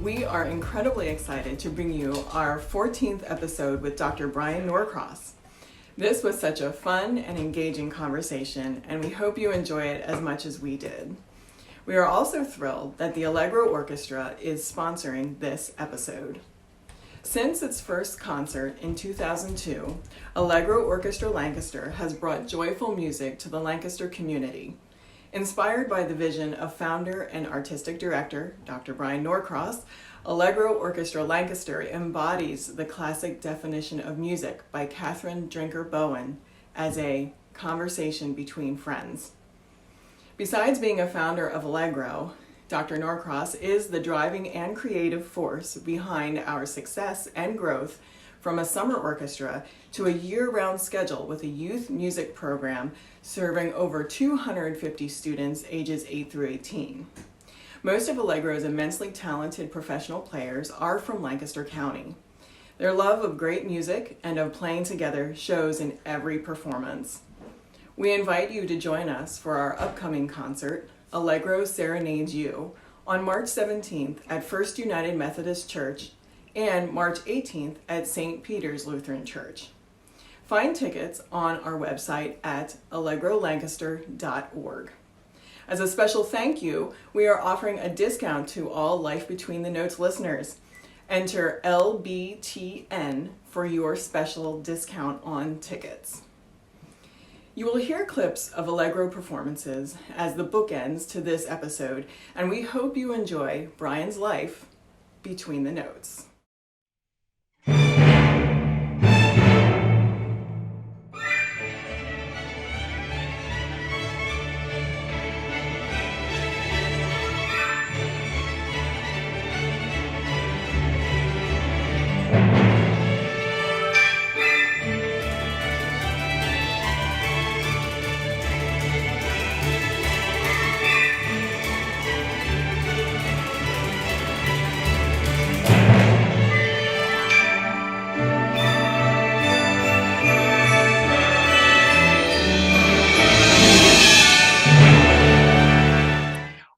we are incredibly excited to bring you our 14th episode with Dr. Brian Norcross. This was such a fun and engaging conversation, and we hope you enjoy it as much as we did. We are also thrilled that the Allegro Orchestra is sponsoring this episode. Since its first concert in 2002, Allegro Orchestra Lancaster has brought joyful music to the Lancaster community. Inspired by the vision of founder and artistic director, Dr. Brian Norcross, Allegro Orchestra Lancaster embodies the classic definition of music by Catherine Drinker Bowen as a conversation between friends. Besides being a founder of Allegro, Dr. Norcross is the driving and creative force behind our success and growth from a summer orchestra to a year-round schedule with a youth music program serving over 250 students ages 8 through 18. Most of Allegro's immensely talented professional players are from Lancaster County. Their love of great music and of playing together shows in every performance. We invite you to join us for our upcoming concert, Allegro Serenades You, on March 17th at First United Methodist Church and March 18th at St. Peter's Lutheran Church. Find tickets on our website at allegrolancaster.org. As a special thank you, we are offering a discount to all Life Between the Notes listeners. Enter LBTN for your special discount on tickets. You will hear clips of Allegro performances as the bookends to this episode, and we hope you enjoy Brian's life between the notes.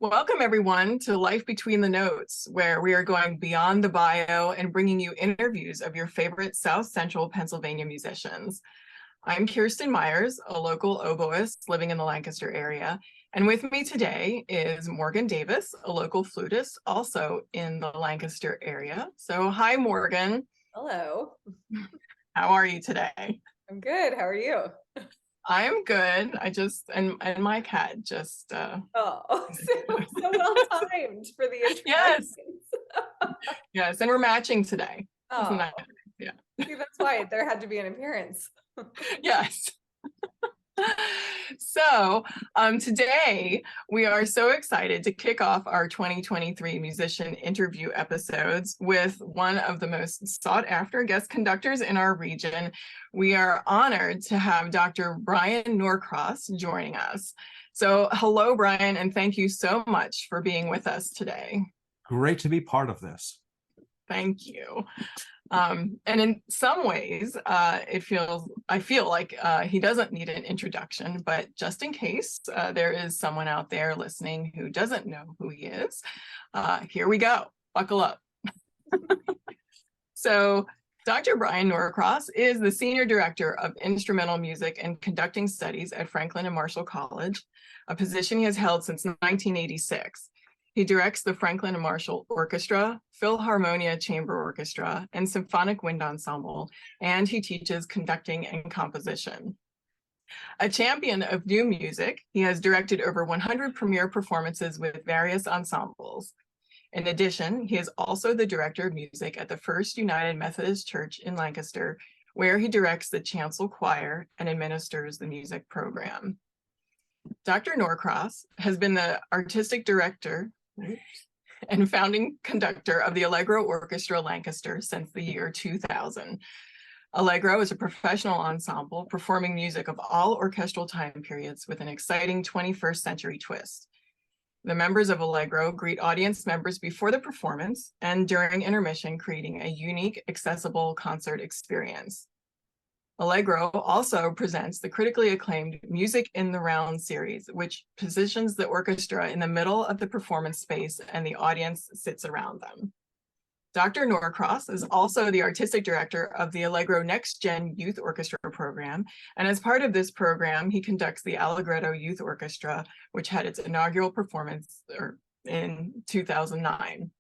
Welcome everyone to Life Between the Notes, where we are going beyond the bio and bringing you interviews of your favorite South Central Pennsylvania musicians. I'm Kirsten Myers, a local oboist living in the Lancaster area, and with me today is Morgan Davis, a local flutist also in the Lancaster area. So hi Morgan. Hello. How are you today? I'm good. How are you? I am good. And my cat just so well timed for the introductions. Yes. Yes, and we're matching today. Oh, that, yeah. See, that's why there had to be an appearance. Yes. So today we are so excited to kick off our 2023 musician interview episodes with one of the most sought after guest conductors in our region. We are honored to have Dr. Brian Norcross joining us. So hello, Brian, and thank you so much for being with us today. Great to be part of this. Thank you. And in some ways, I feel like he doesn't need an introduction, but just in case there is someone out there listening who doesn't know who he is, here we go. Buckle up. So Dr. Brian Norcross is the Senior Director of Instrumental Music and Conducting Studies at Franklin and Marshall College, a position he has held since 1986. He directs the Franklin and Marshall Orchestra, Philharmonia Chamber Orchestra, and Symphonic Wind Ensemble, and he teaches conducting and composition. A champion of new music, he has directed over 100 premiere performances with various ensembles. In addition, he is also the director of music at the First United Methodist Church in Lancaster, where he directs the chancel choir and administers the music program. Dr. Norcross has been the artistic director and founding conductor of the Allegro Orchestra Lancaster since the year 2000. Allegro is a professional ensemble performing music of all orchestral time periods with an exciting 21st century twist. The members of Allegro greet audience members before the performance and during intermission, creating a unique, accessible concert experience. Allegro also presents the critically acclaimed Music in the Round series, which positions the orchestra in the middle of the performance space and the audience sits around them. Dr. Norcross is also the artistic director of the Allegro Next Gen Youth Orchestra program. And as part of this program, he conducts the Allegro Youth Orchestra, which had its inaugural performance in 2009.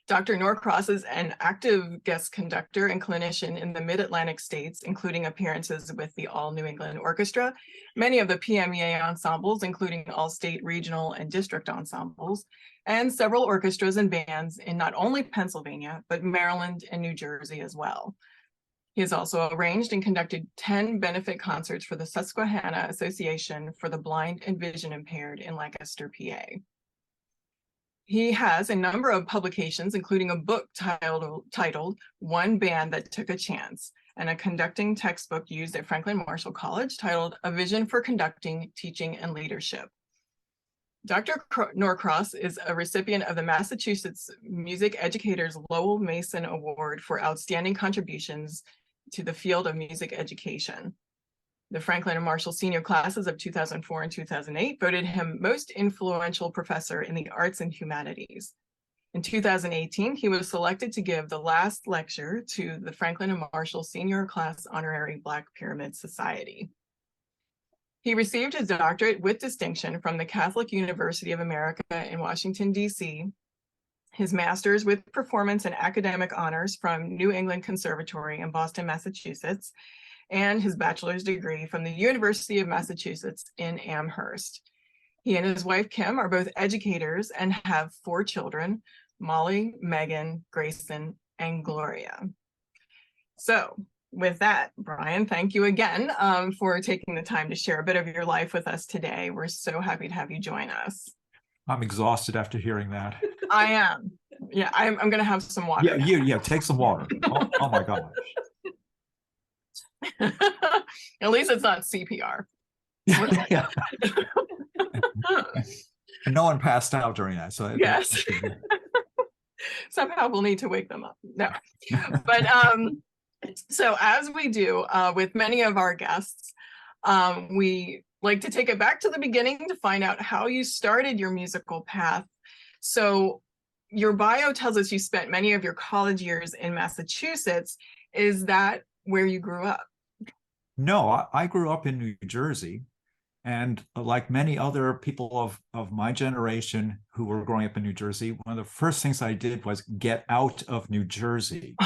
Dr. Norcross is an active guest conductor and clinician in the Mid-Atlantic states, including appearances with the All New England Orchestra, many of the PMEA ensembles, including all state, regional, and district ensembles, and several orchestras and bands in not only Pennsylvania, but Maryland and New Jersey as well. He has also arranged and conducted 10 benefit concerts for the Susquehanna Association for the Blind and Vision Impaired in Lancaster, PA. He has a number of publications, including a book titled One Band That Took a Chance, and a conducting textbook used at Franklin Marshall College titled A Vision for Conducting, Teaching, and Leadership. Dr. Norcross is a recipient of the Massachusetts Music Educators Lowell Mason Award for outstanding contributions to the field of music education. The Franklin and Marshall senior classes of 2004 and 2008 voted him most influential professor in the arts and humanities. In 2018, he was selected to give the last lecture to the Franklin and Marshall Senior Class Honorary Black Pyramid Society. He received his doctorate with distinction from the Catholic University of America in Washington, D.C., his master's with performance and academic honors from New England Conservatory in Boston, Massachusetts, and his bachelor's degree from the University of Massachusetts in Amherst. He and his wife, Kim, are both educators and have 4 children, Molly, Megan, Grayson, and Gloria. So with that, Brian, thank you again for taking the time to share a bit of your life with us today. We're so happy to have you join us. I'm exhausted after hearing that. I am. Yeah, I'm going to have some water. Yeah, take some water. Oh my gosh. At least it's not CPR. Yeah. And no one passed out during that. So yes. Somehow we'll need to wake them up. No. But so as we do with many of our guests, we like to take it back to the beginning to find out how you started your musical path. So your bio tells us you spent many of your college years in Massachusetts. Is that where you grew up? No, I grew up in New Jersey. And like many other people of my generation who were growing up in New Jersey, one of the first things I did was get out of New Jersey.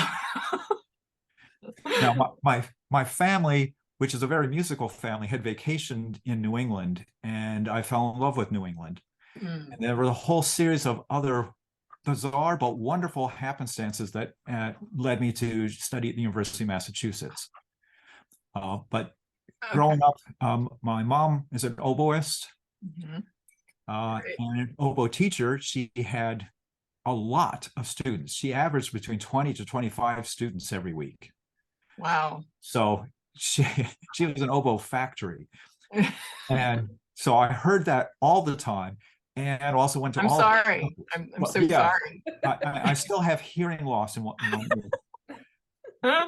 Now, my family, which is a very musical family, had vacationed in New England, and I fell in love with New England. And there were a whole series of other bizarre but wonderful happenstances that led me to study at the University of Massachusetts. But growing up, my mom is an oboist, and an oboe teacher. She had a lot of students. She averaged between 20 to 25 students every week. Wow. So she was an oboe factory. And so I heard that all the time, and also went to I'm sorry. I'm so sorry. I still have hearing loss in one ear.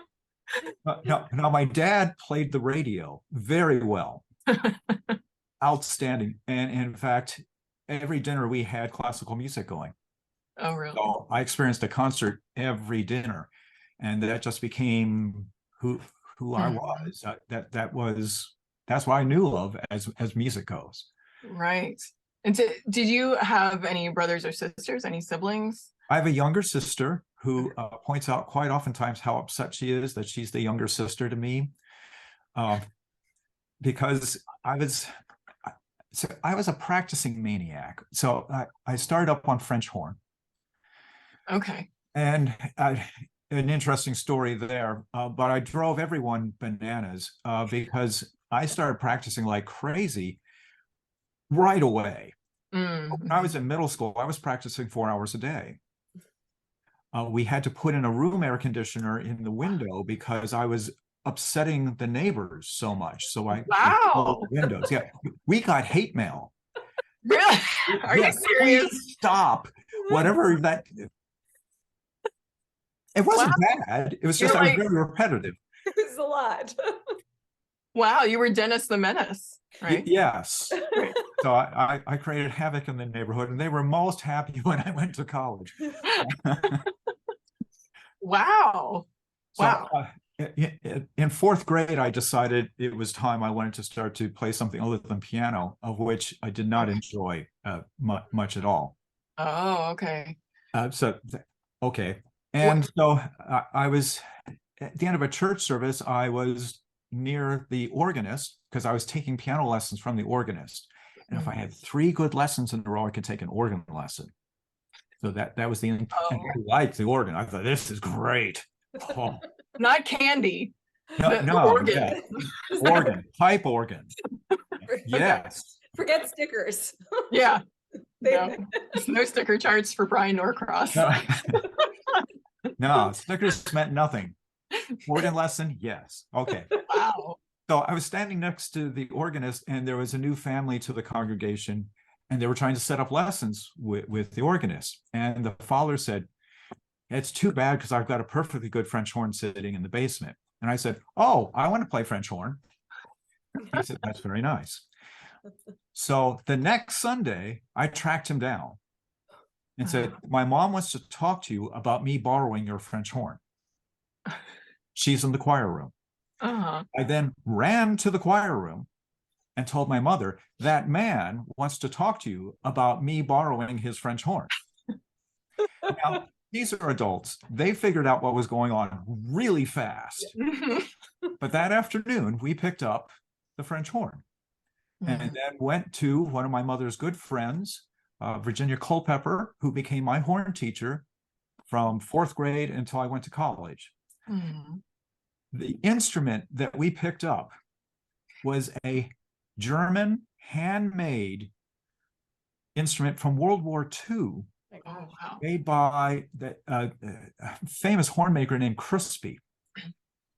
Now, my dad played the radio very well. Outstanding. And in fact, every dinner we had classical music going. Oh, really? So I experienced a concert every dinner, and that just became who I was. That's what I knew of as music goes. Right. And did you have any brothers or sisters, any siblings? I have a younger sister who points out quite oftentimes how upset she is that she's the younger sister to me, because I was a practicing maniac. So I started up on French horn. Okay. And an interesting story there, but I drove everyone bananas because I started practicing like crazy right away. When I was in middle school, I was practicing 4 hours a day. We had to put in a room air conditioner in the window because I was upsetting the neighbors so much. So I closed the windows. Yeah, we got hate mail. Really? Are you serious? Please stop. Whatever that. It wasn't bad. It was just I was very repetitive. It was a lot. Wow, you were Dennis the Menace, right? Yes. So I created havoc in the neighborhood, and they were most happy when I went to college. Wow. So Wow. in fourth grade, I decided it was time I wanted to start to play something other than piano, of which I did not enjoy much at all. Oh, okay. Okay. And so I was at the end of a church service, I was near the organist because I was taking piano lessons from the organist. And if I had 3 good lessons in a row, I could take an organ lesson. So that was and I liked the organ. I thought, this is great. Oh. Not candy. No, organ. yeah. Organ, pipe organ. Yes. Forget stickers. Yeah. No sticker charts for Brian Norcross. No, stickers meant nothing. Organ lesson, yes. Okay. Wow. So I was standing next to the organist, and there was a new family to the congregation, and they were trying to set up lessons with the organist. And the father said, it's too bad because I've got a perfectly good French horn sitting in the basement. And I said, oh, I want to play French horn. He said, that's very nice. So the next Sunday, I tracked him down and said, my mom wants to talk to you about me borrowing your French horn. She's in the choir room. I then ran to the choir room and told my mother, that man wants to talk to you about me borrowing his French horn. Now, these are adults. They figured out what was going on really fast. But that afternoon, we picked up the French horn and then went to one of my mother's good friends, Virginia Culpepper, who became my horn teacher from fourth grade until I went to college. The instrument that we picked up was a German handmade instrument from World War II, made by the famous horn maker named Crispy.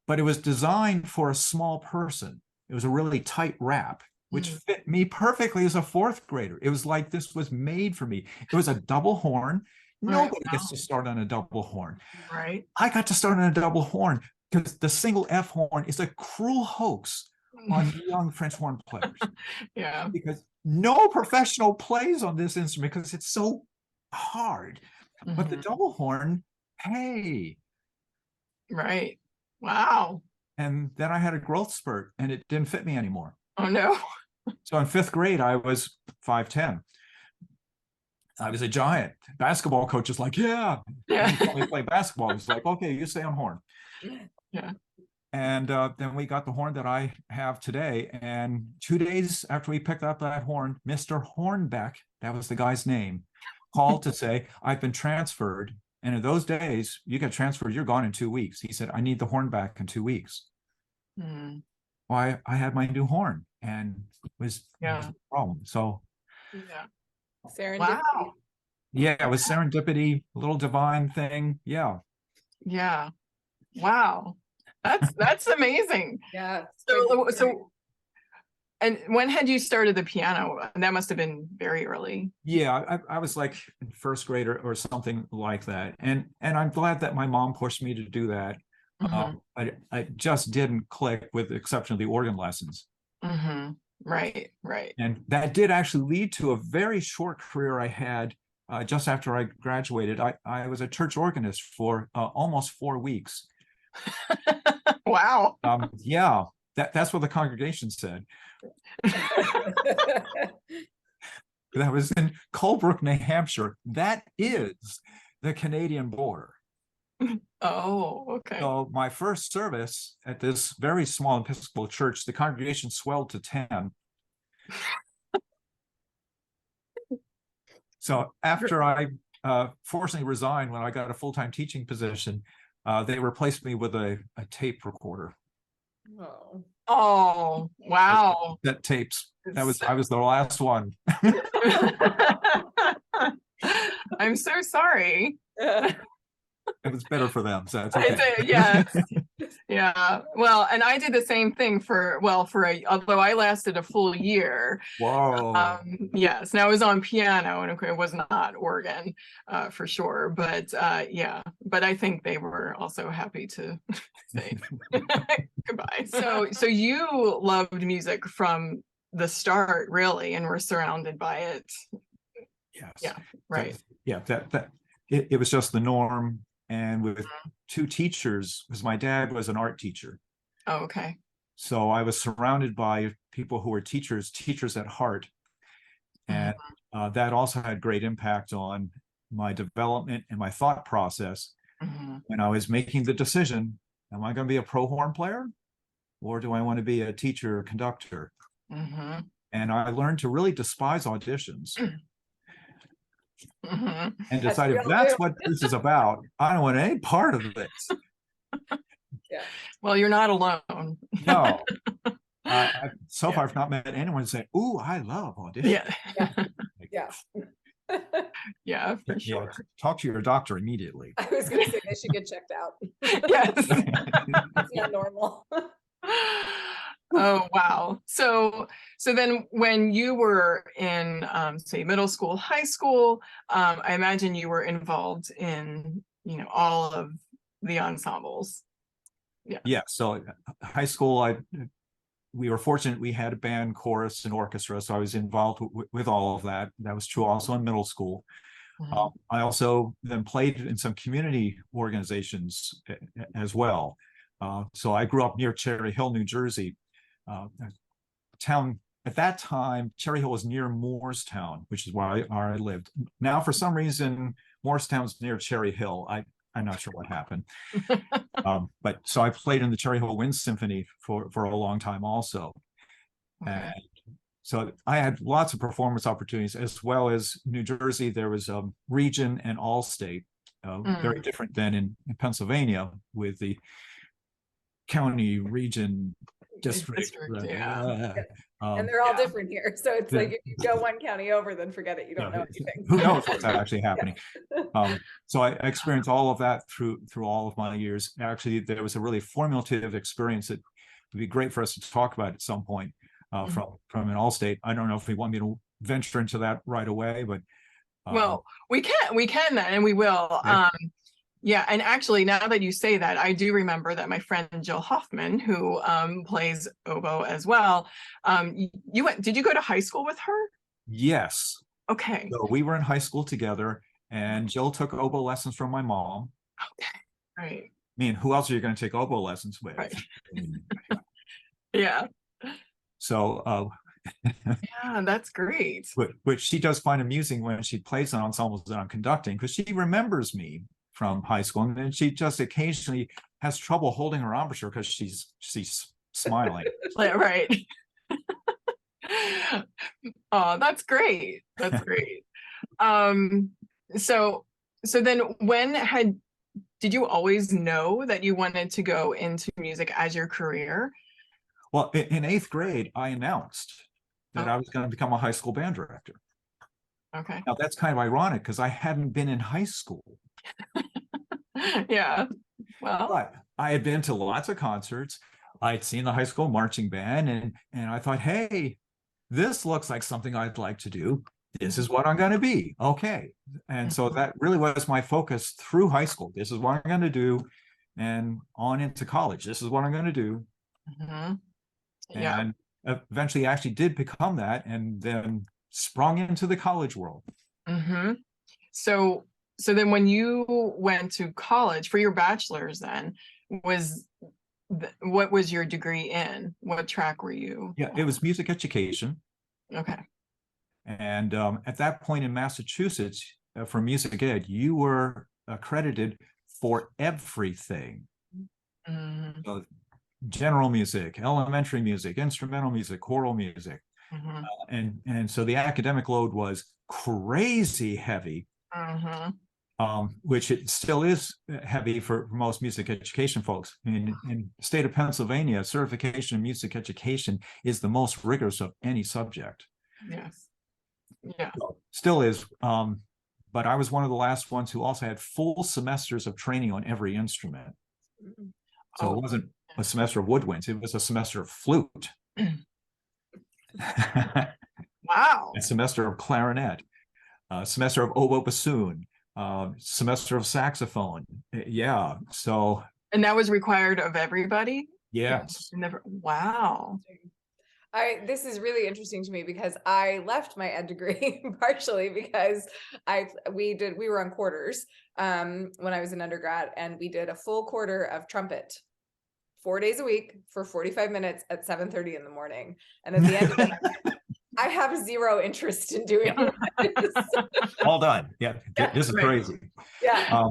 But it was designed for a small person. It was a really tight wrap, which fit me perfectly as a fourth grader. It was like this was made for me. It was a double horn. Nobody gets to start on a double horn. Right. I got to start on a double horn because the single F horn is a cruel hoax on young French horn players. Yeah. Because no professional plays on this instrument because it's so hard. But the double horn, hey. Right. Wow. And then I had a growth spurt and it didn't fit me anymore. Oh, no. So in fifth grade, I was 5'10". I was a giant. Basketball coach is like, yeah. When we play basketball, he's like, okay, you stay on horn. Yeah. And then we got the horn that I have today. And 2 days after we picked up that horn, Mr. Hornbeck, that was the guy's name, called to say, I've been transferred. And in those days, you get transferred, you're gone in 2 weeks. He said, I need the horn back in 2 weeks. Well, I had my new horn and it was a problem. So Serendipity. Wow. Yeah, it was serendipity, a little divine thing. Yeah. Yeah. Wow. That's amazing. Yeah. So and when had you started the piano? That must have been very early. Yeah, I was like in first grade or something like that. And I'm glad that my mom pushed me to do that. I just didn't click with the exception of the organ lessons. Right. And that did actually lead to a very short career I had just after I graduated. I was a church organist for almost 4 weeks. Wow. Yeah, that's what the congregation said. That was in Colebrook, New Hampshire. That is the Canadian border. Oh, okay. So my first service at this very small Episcopal church, the congregation swelled to 10. So after I fortunately resigned when I got a full-time teaching position, they replaced me with a tape recorder. Oh, wow. That tapes. I was the last one. I'm so sorry. It was better for them, so it's okay. Yeah. Well, and I did the same thing although I lasted a full year. Whoa. Yes. Now I was on piano and it was not organ for sure. But but I think they were also happy to say goodbye. So you loved music from the start, really, and were surrounded by it. Yes. Yeah. Right. Yeah. It was just the norm. and with two teachers, because my dad was an art teacher. Oh, okay. So I was surrounded by people who were teachers at heart. And that also had great impact on my development and my thought process when I was making the decision, am I going to be a pro horn player or do I want to be a teacher or conductor? And I learned to really despise auditions and decided if that's what this is about, I don't want any part of this. Yeah. Well, you're not alone. No. So far, I've not met anyone saying, "Ooh, I love auditions." Yeah. Yeah, for sure. Talk to your doctor immediately. I was going to say they should get checked out. Yes. It's not normal. Oh, wow. So then when you were in, say, middle school, high school, I imagine you were involved in, all of the ensembles. Yeah. So high school, we were fortunate we had a band, chorus, and orchestra, so I was involved with all of that. That was true also in middle school. I also then played in some community organizations as well. So I grew up near Cherry Hill, New Jersey. Town at that time, Cherry Hill was near Moorestown, which is where I lived. Now, for some reason, Moorestown's near Cherry Hill. I'm not sure what happened. But so I played in the Cherry Hill Wind Symphony for a long time also. And so I had lots of performance opportunities, as well as New Jersey. There was a region and all state, very different than in Pennsylvania with the county, region, district. And they're all different here. So it's like if you go one county over, then forget it. You don't know anything. Who knows what's actually happening? So I experienced all of that through all of my years. Actually, there was a really formative experience that would be great for us to talk about at some point from an all-state. I don't know if we want me to venture into that right away, but well, we can, and we will. Yeah, and actually, now that you say that, I do remember that my friend Jill Hoffman, who plays oboe as well, did you go to high school with her? Yes. Okay. So we were in high school together, and Jill took oboe lessons from my mom. Okay. Right. I mean, who else are you going to take oboe lessons with? Right. Yeah. So yeah, that's great. Which she does find amusing when she plays on ensembles that I'm conducting, because she remembers me from high school, and then she just occasionally has trouble holding her embouchure because she's smiling. Right. Oh, that's great. That's great. So then did you always know that you wanted to go into music as your career? Well, in 8th grade, I announced that I was going to become a high school band director. Okay. Now that's kind of ironic because I hadn't been in high school. Yeah. Well, but I had been to lots of concerts. I'd seen the high school marching band, and I thought, hey, this looks like something I'd like to do. This is what I'm going to be. Okay. And so that really was my focus through high school. This is what I'm going to do. And on into college, this is what I'm going to do. Yeah. And eventually I actually did become that, and then sprung into the college world. So then when you went to college for your bachelor's, then what was your degree in? What track were you? Yeah, it was music education. Okay. And at that point in Massachusetts, for music ed, you were accredited for everything. So general music, elementary music, instrumental music, choral music. And so the academic load was crazy heavy. Which it still is heavy for most music education folks. In the state of Pennsylvania, certification in music education is the most rigorous of any subject. Yes. Yeah. Still is. But I was one of the last ones who also had full semesters of training on every instrument. So it wasn't a semester of woodwinds, it was a semester of flute. Wow. A semester of clarinet, a semester of oboe bassoon, semester of saxophone. Yeah. So. And that was required of everybody? Yes. Never. Wow. This is really interesting to me because I left my ed degree partially because we were on quarters when I was an undergrad, and we did a full quarter of trumpet 4 days a week for 45 minutes at 7:30 in the morning. And at the end of it, I have zero interest in doing this. All done. Yeah, this is crazy. Yeah.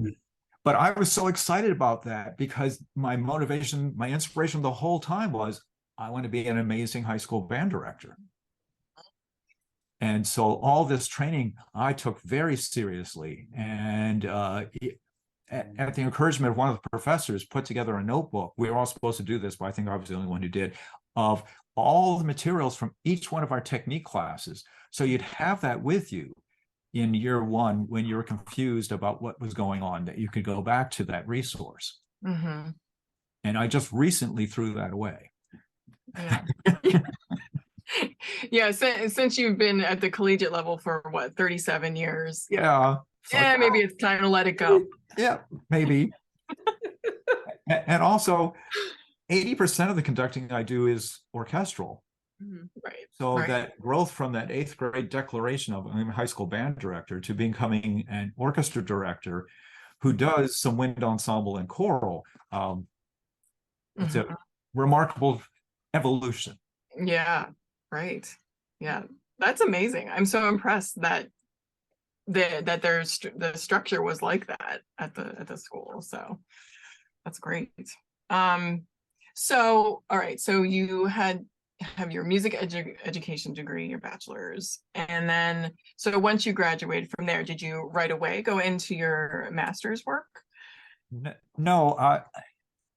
But I was so excited about that because my motivation, my inspiration the whole time was, I want to be an amazing high school band director. And so all this training I took very seriously. And at the encouragement of one of the professors, put together a notebook. We were all supposed to do this, but I think I was the only one who did, of all the materials from each one of our technique classes. So you'd have that with you in year one when you were confused about what was going on, that you could go back to that resource. Mm-hmm. And I just recently threw that away. Yeah. Yeah, since you've been at the collegiate level for what, 37 years? Yeah. Yeah, maybe it's time to let it go. Yeah, maybe. And also, 80% of the conducting I do is orchestral. Right. So right. that growth from that 8th grade declaration of I'm a high school band director to becoming an orchestra director who does some wind ensemble and choral, it's a remarkable evolution. Yeah, right. Yeah, that's amazing. I'm so impressed that the structure was like that at the school. So that's great. So all right, so you have your music education degree, your bachelor's, and then so once you graduated from there, did you right away go into your master's work? No,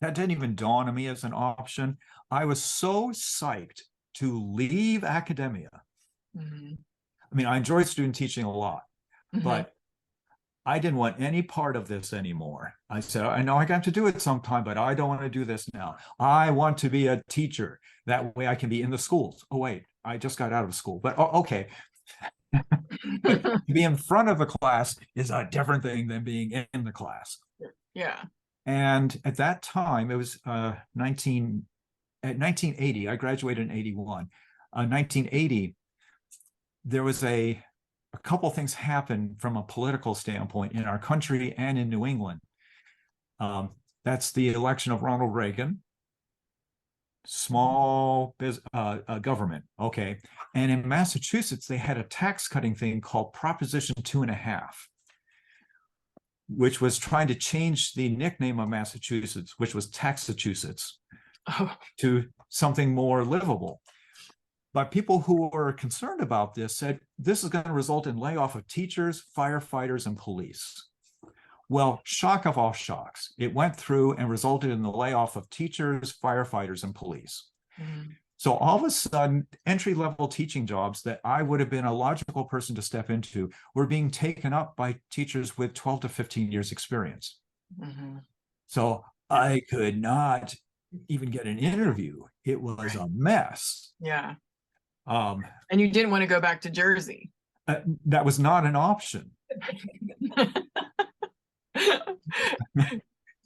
that didn't even dawn on me as an option. I was so psyched to leave academia. I mean, I enjoyed student teaching a lot, but I didn't want any part of this anymore. I said, I know I got to do it sometime, but I don't want to do this now. I want to be a teacher. That way I can be in the schools. Oh, wait, I just got out of school, but okay. But to be in front of the class is a different thing than being in the class. Yeah. And at that time, it was 1980. I graduated in 81. 1980, there was a couple things happened from a political standpoint in our country and in New England. That's the election of Ronald Reagan, small business government. Okay. And in Massachusetts, they had a tax cutting thing called Proposition 2.5, which was trying to change the nickname of Massachusetts, which was Taxachusetts, to something more livable. But people who were concerned about this said, this is going to result in layoff of teachers, firefighters, and police. Well, shock of all shocks, it went through and resulted in the layoff of teachers, firefighters, and police. So all of a sudden, entry-level teaching jobs that I would have been a logical person to step into were being taken up by teachers with 12 to 15 years experience. So I could not even get an interview. It was a mess. Yeah. And you didn't want to go back to Jersey. That was not an option.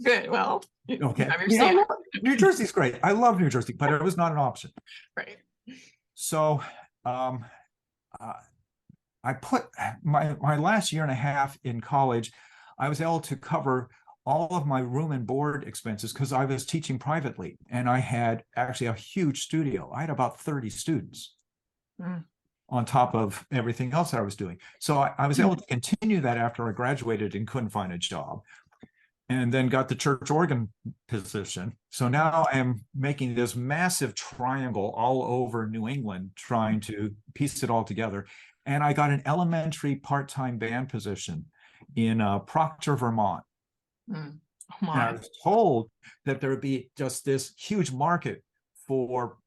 Good. Well, okay. Understand. New Jersey's great. I love New Jersey, but it was not an option. Right. So I put my last year and a half in college, I was able to cover all of my room and board expenses because I was teaching privately, and I had actually a huge studio. I had about 30 students on top of everything else that I was doing. So I was able to continue that after I graduated and couldn't find a job, and then got the church organ position. So now I'm making this massive triangle all over New England, trying to piece it all together. And I got an elementary part-time band position in Proctor, Vermont. And I was told that there would be just this huge market for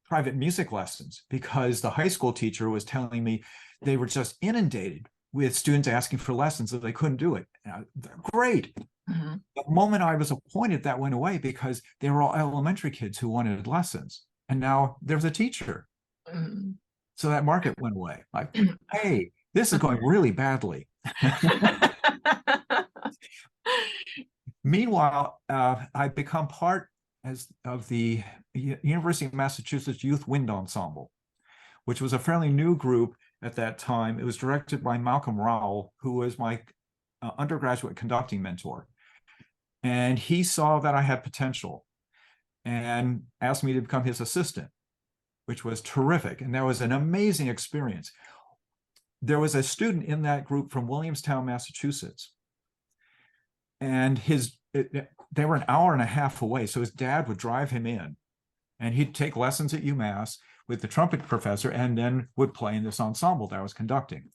private music lessons because the high school teacher was telling me they were just inundated with students asking for lessons and they couldn't do it. Great. The moment I was appointed, that went away because they were all elementary kids who wanted lessons. And now there's a teacher. So that market went away. Like, hey, this is going really badly. Meanwhile, I've become part of the University of Massachusetts Youth Wind Ensemble, which was a fairly new group at that time. It was directed by Malcolm Rowell, who was my undergraduate conducting mentor. And he saw that I had potential and asked me to become his assistant, which was terrific. And that was an amazing experience. There was a student in that group from Williamstown, Massachusetts. And they were an hour and a half away. So his dad would drive him in, and he'd take lessons at UMass with the trumpet professor, and then would play in this ensemble that I was conducting.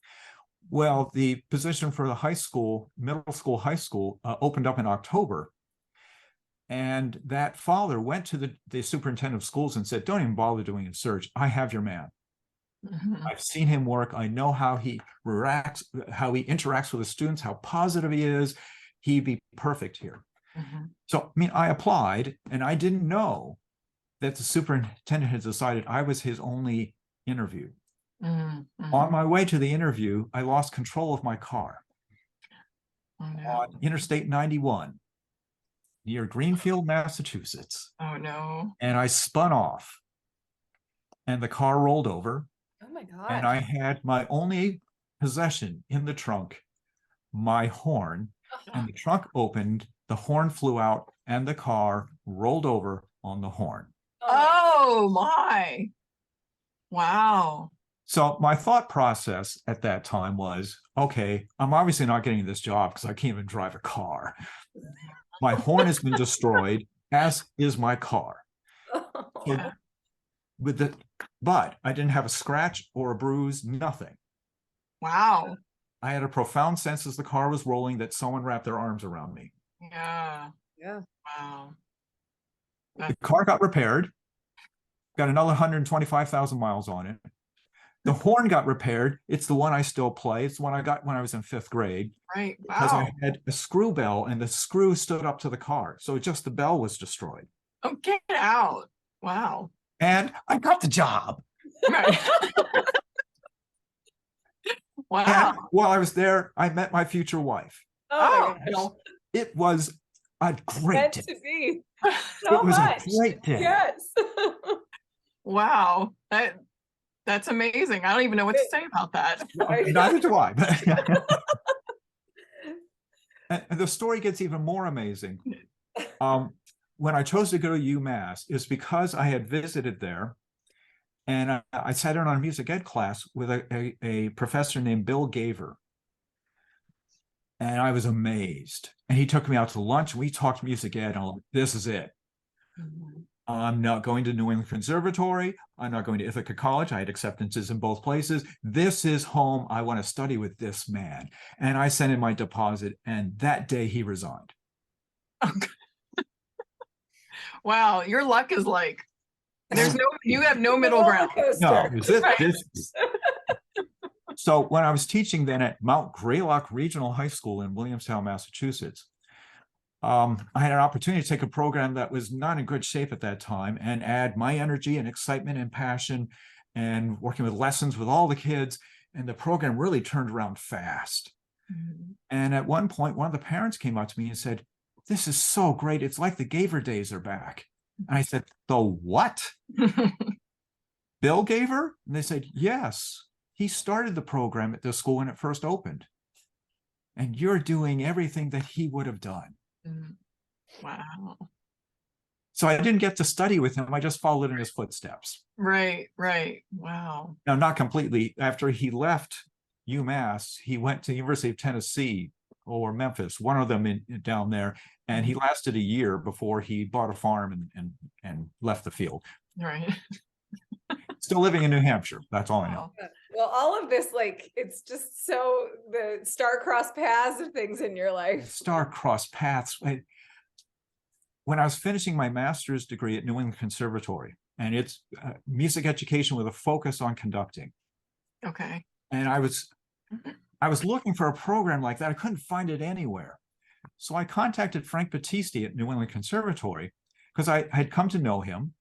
Well, the position for the high school, middle school, high school opened up in October. And that father went to the superintendent of schools and said, don't even bother doing a search. I have your man. I've seen him work. I know how he interacts with the students, how positive he is. He'd be perfect here. So, I mean, I applied, and I didn't know that the superintendent had decided I was his only interview. On my way to the interview, I lost control of my car on Interstate 91 near Greenfield, Massachusetts. Oh, no. And I spun off, and the car rolled over. Oh my God. And I had my only possession in the trunk, my horn, and the trunk opened, the horn flew out, and the car rolled over on the horn. Oh my. Wow. So my thought process at that time was, okay, I'm obviously not getting this job because I can't even drive a car. My horn has been destroyed, as is my car. So but I didn't have a scratch or a bruise, nothing. Wow. I had a profound sense as the car was rolling that someone wrapped their arms around me. Yeah. Yeah. Wow. The car got repaired, got another 125,000 miles on it. The horn got repaired. It's the one I still play. It's the one I got when I was in 5th grade. Right. Because Wow. I had a screw bell, and the screw stood up to the car. So just the bell was destroyed. Oh, get out. Wow. And I got the job. Right. Wow. And while I was there, I met my future wife. Oh, my Oh, gosh. It was a great Meant day. to be. So It was much. a great day. Yes. wow. That's amazing. I don't even know what to say about that. Neither do I. And the story gets even more amazing. When I chose to go to UMass, it's because I had visited there, and I sat in on a music ed class with a professor named Bill Gaver. And I was amazed. And he took me out to lunch, and we talked music ed, and I'm like, this is it. I'm not going to New England Conservatory. I'm not going to Ithaca College. I had acceptances in both places. This is home. I want to study with this man. And I sent in my deposit, and that day he resigned. Wow. Your luck is like, you have no middle ground. No, Right. So when I was teaching then at Mount Greylock Regional High School in Williamstown, Massachusetts, I had an opportunity to take a program that was not in good shape at that time and add my energy and excitement and passion and working with lessons with all the kids. And the program really turned around fast. And at one point, one of the parents came up to me and said, this is so great. It's like the Gaver days are back. And I said, the what? Bill Gaver? And they said, yes. He started the program at the school when it first opened. And you're doing everything that he would have done. Wow. So I didn't get to study with him. I just followed in his footsteps. Right. Wow. Now, not completely. After he left UMass, he went to the University of Tennessee or Memphis, one of them down there. And he lasted a year before he bought a farm and left the field. Right. Still living in New Hampshire. That's all I know. Well, all of this, like, it's just so the star-crossed paths of things in your life. Star-crossed paths. When I was finishing my master's degree at New England Conservatory, and it's music education with a focus on conducting. Okay. And I was looking for a program like that. I couldn't find it anywhere. So I contacted Frank Battisti at New England Conservatory because I had come to know him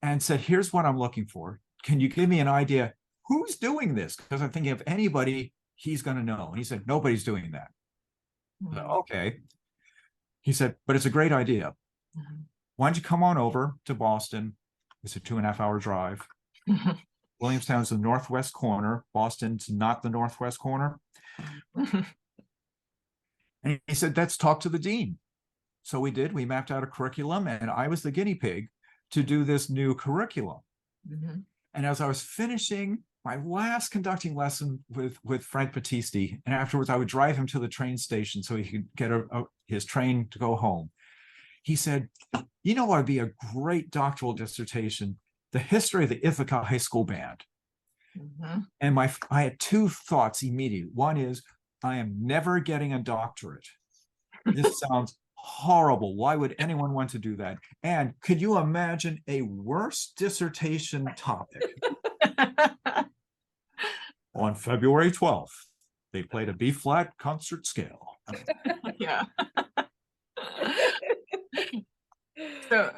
and said, here's what I'm looking for. Can you give me an idea? Who's doing this? Because I'm thinking of anybody he's going to know. And he said, nobody's doing that. I said, okay. He said, but it's a great idea. why don't you come on over to Boston? It's a 2.5 hour drive. Williamstown's the northwest corner. Boston's not the northwest corner. And he said, let's talk to the dean. So we did. We mapped out a curriculum, and I was the guinea pig to do this new curriculum. Mhm. And as I was finishing my last conducting lesson with Frank Battisti, and afterwards I would drive him to the train station so he could get his train to go home. He said, you know what would be a great doctoral dissertation? The history of the Ithaca High School Band. Mhm. And I had two thoughts immediately. One is, I am never getting a doctorate. This sounds horrible. Why would anyone want to do that? And could you imagine a worse dissertation topic? On February 12th, they played a B-flat concert scale. Yeah. So,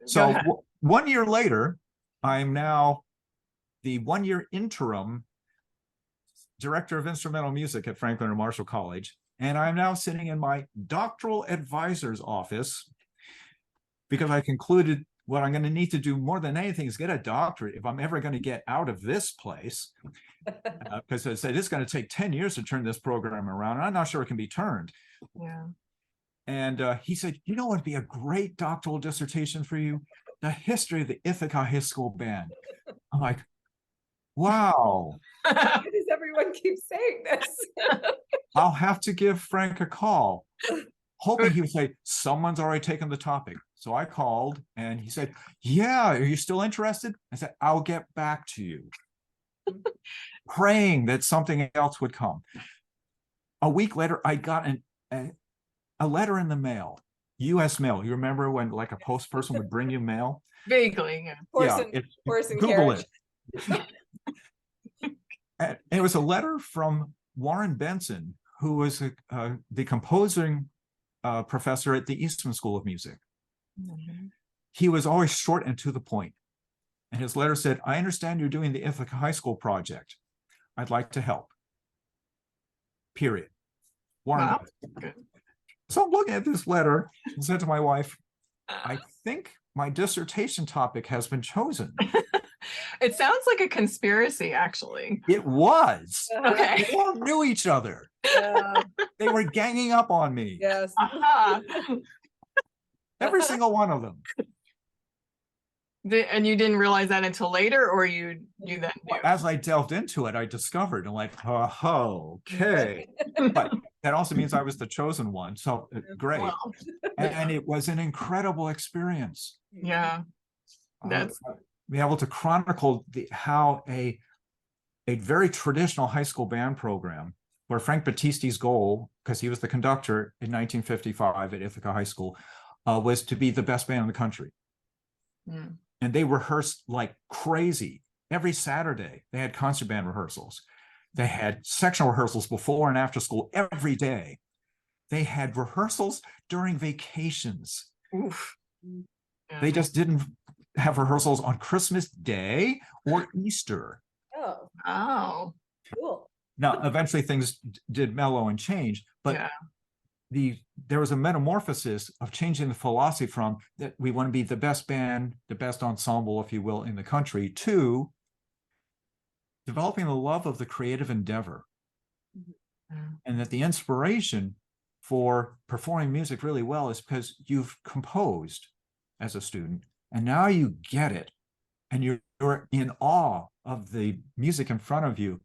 So ahead. 1 year later, I'm now the 1-year interim director of instrumental music at Franklin and Marshall College. And I'm now sitting in my doctoral advisor's office because I concluded what I'm going to need to do more than anything is get a doctorate if I'm ever going to get out of this place. Because I said it's going to take 10 years to turn this program around. And I'm not sure it can be turned. Yeah. And he said, you know what would be a great doctoral dissertation for you? The history of the Ithaca High School Band. I'm like, wow. Why does everyone keep saying this? I'll have to give Frank a call, hoping he would say, someone's already taken the topic. So I called and he said, yeah, are you still interested? I said, I'll get back to you. Praying that something else would come. A week later, I got a letter in the mail, U.S. mail. You remember when like a post person would bring you mail? Vaguely, yeah. Horse and Google carriage. it. And it was a letter from Warren Benson, who was the composing professor at the Eastman School of Music. Mhm. He was always short and to the point. And his letter said, I understand you're doing the Ithaca High School project. I'd like to help. Period. Warren Wow. Benson. Good. So I'm looking at this letter and said to my wife, I think my dissertation topic has been chosen. It sounds like a conspiracy, actually. It was. Okay. They all knew each other. They were ganging up on me. Yes. Aha. Every single one of them. And you didn't realize that until later, or you then knew? As I delved into it, I discovered, I'm like, oh, okay. But that also means I was the chosen one. So great. Wow. And it was an incredible experience. Yeah. That's Be able to chronicle how a very traditional high school band program, where Frank Battisti's goal, because he was the conductor in 1955 at Ithaca High School, was to be the best band in the country. Mm. And they rehearsed like crazy. Every Saturday, they had concert band rehearsals. They had sectional rehearsals before and after school every day. They had rehearsals during vacations. Oof. Yeah. They just didn't have rehearsals on Christmas Day or Easter. Oh, Oh. cool. Now, eventually things did mellow and change, but Yeah. there was a metamorphosis of changing the philosophy from that we want to be the best band, the best ensemble, if you will, in the country, to developing the love of the creative endeavor. Mm. And that the inspiration for performing music really well is because you've composed as a student, and now you get it, and you're in awe of the music in front of you,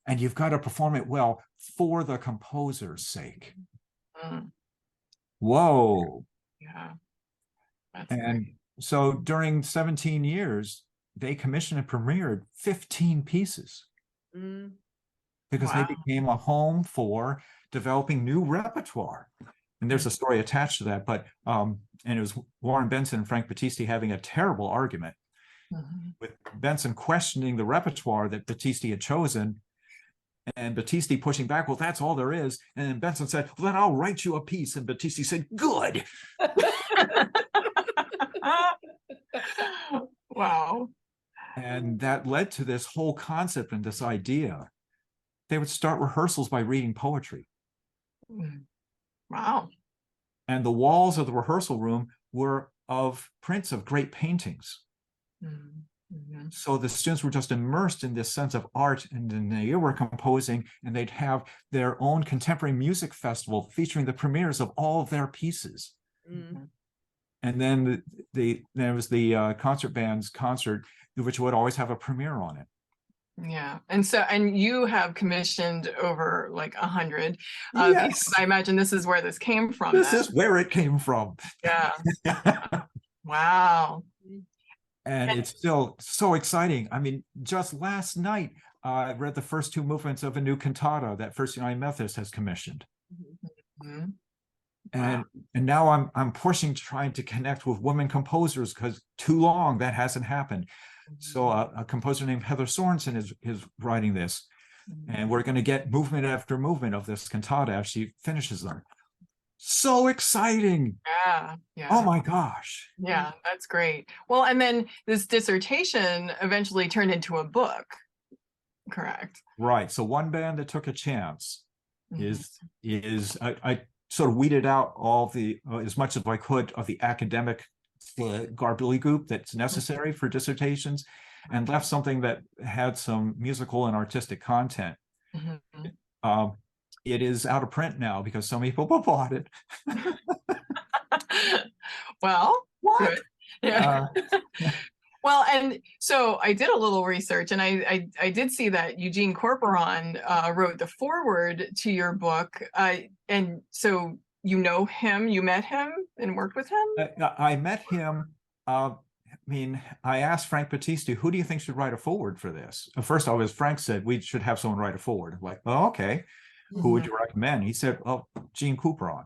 and you've got to perform it well for the composer's sake. Mm. Whoa. Yeah. That's And great. so during 17 years, they commissioned and premiered 15 pieces Mm. because Wow. they became a home for developing new repertoire. And there's a story attached to that, but and it was Warren Benson and Frank Battisti having a terrible argument, Mhm. with Benson questioning the repertoire that Battisti had chosen, and Battisti pushing back, well, that's all there is. And then Benson said, well, then I'll write you a piece. And Battisti said, good. Wow. And that led to this whole concept and this idea. They would start rehearsals by reading poetry. Mm. Wow. And the walls of the rehearsal room were of prints of great paintings. Mm-hmm. So the students were just immersed in this sense of art, and then they were composing, and they'd have their own contemporary music festival featuring the premieres of all of their pieces. Mm. And then there was the concert band's concert, which would always have a premiere on it. Yeah. And you have commissioned over like 100 Yes. because I imagine this is where this came from. This is where it came from. Yeah. Wow. And it's still so exciting. I mean, just last night, I read the first 2 movements of a new cantata that First United Methodist has commissioned. Mm-hmm. And now I'm pushing, trying to connect with women composers, because too long that hasn't happened. So a composer named Heather Sorensen is writing this, and we're going to get movement after movement of this cantata as she finishes them. So exciting. Yeah. Yeah. Oh my gosh. Yeah, that's great. Well, and then this dissertation eventually turned into a book, correct? Right. So one band that took a chance Mm-hmm. is I sort of weeded out all the as much as I could of the academic gobbledygook that's necessary for dissertations, and left something that had some musical and artistic content. Mm-hmm. It is out of print now because so many people bought it. Well, What? good. Yeah. Well, and so I did a little research, and I did see that Eugene Corporon wrote the foreword to your book, and so you know him, you met him and worked with him? I met him. I mean, I asked Frank Battisti, who do you think should write a foreword for this? First of all, Frank said we should have someone write a foreword. I'm like, oh, okay. Who would you recommend? He said, oh, Gene Couperon.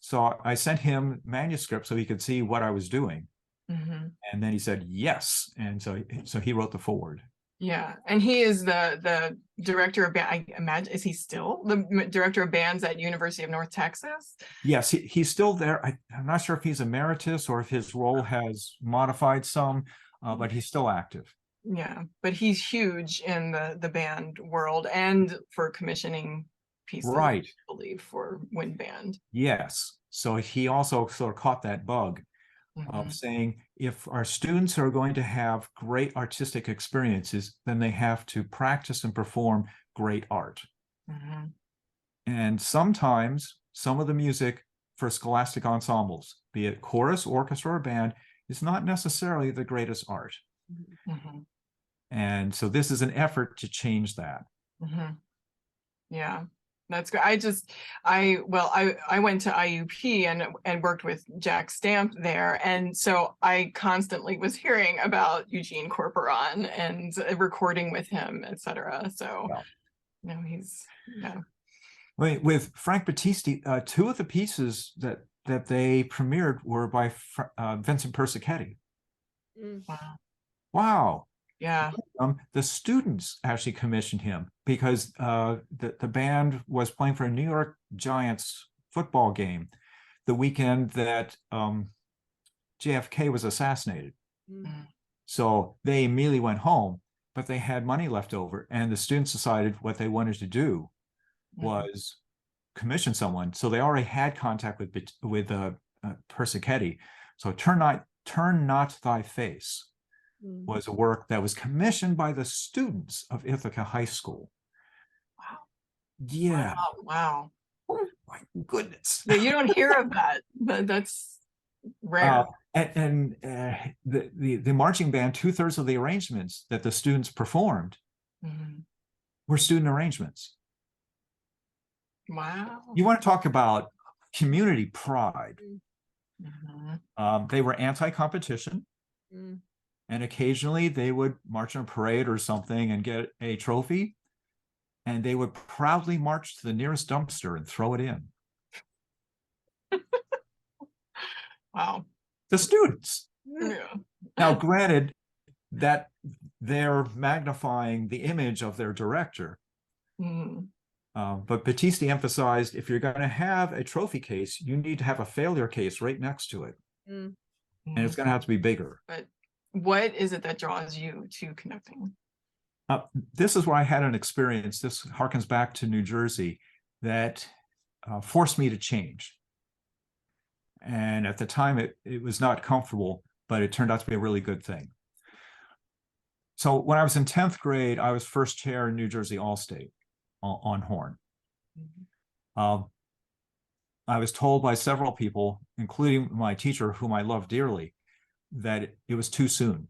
So I sent him manuscript so he could see what I was doing. Mm-hmm. And then he said, yes. And so he wrote the foreword. Yeah. And he is the director of band. I imagine, is he still the director of bands at University of North Texas? Yes, he's still there. I'm not sure if he's emeritus or if his role has modified some, but he's still active. Yeah. But he's huge in the band world and for commissioning pieces, Right. I believe, for wind band. Yes. So he also sort of caught that bug of saying, if our students are going to have great artistic experiences, then they have to practice and perform great art. Mm-hmm. And sometimes some of the music for scholastic ensembles, be it chorus, orchestra, or band, is not necessarily the greatest art. Mm-hmm. And so this is an effort to change that. Mm-hmm. Yeah. That's good. I went to IUP and worked with Jack Stamp there. And so I constantly was hearing about Eugene Corporon and recording with him, etc. So, yeah. He's, yeah. With Frank Battisti, 2 of the pieces that they premiered were by Vincent Persichetti. Wow. Wow. Yeah. The students actually commissioned him because the band was playing for a New York Giants football game the weekend that JFK was assassinated. So they immediately went home, but they had money left over, and the students decided what they wanted to do was commission someone. So they already had contact with Persichetti. So Turn Not Thy Face was a work that was commissioned by the students of Ithaca High School. Wow. Yeah. Wow. Oh my goodness. Yeah, you don't hear of that, but that's rare. And the marching band, 2/3 of the arrangements that the students performed were student arrangements. Wow. You want to talk about community pride. They were anti-competition. And occasionally they would march in a parade or something and get a trophy, and they would proudly march to the nearest dumpster and throw it in. Wow. The students. Yeah. Now, granted that they're magnifying the image of their director, but Battisti emphasized, if you're going to have a trophy case, you need to have a failure case right next to it. And it's going to have to be bigger. But what is it that draws you to conducting? This is where I had an experience. This harkens back to New Jersey that forced me to change. And at the time, it was not comfortable, but it turned out to be a really good thing. So when I was in 10th grade, I was first chair in New Jersey All-State on horn. I was told by several people, including my teacher, whom I love dearly, that it was too soon.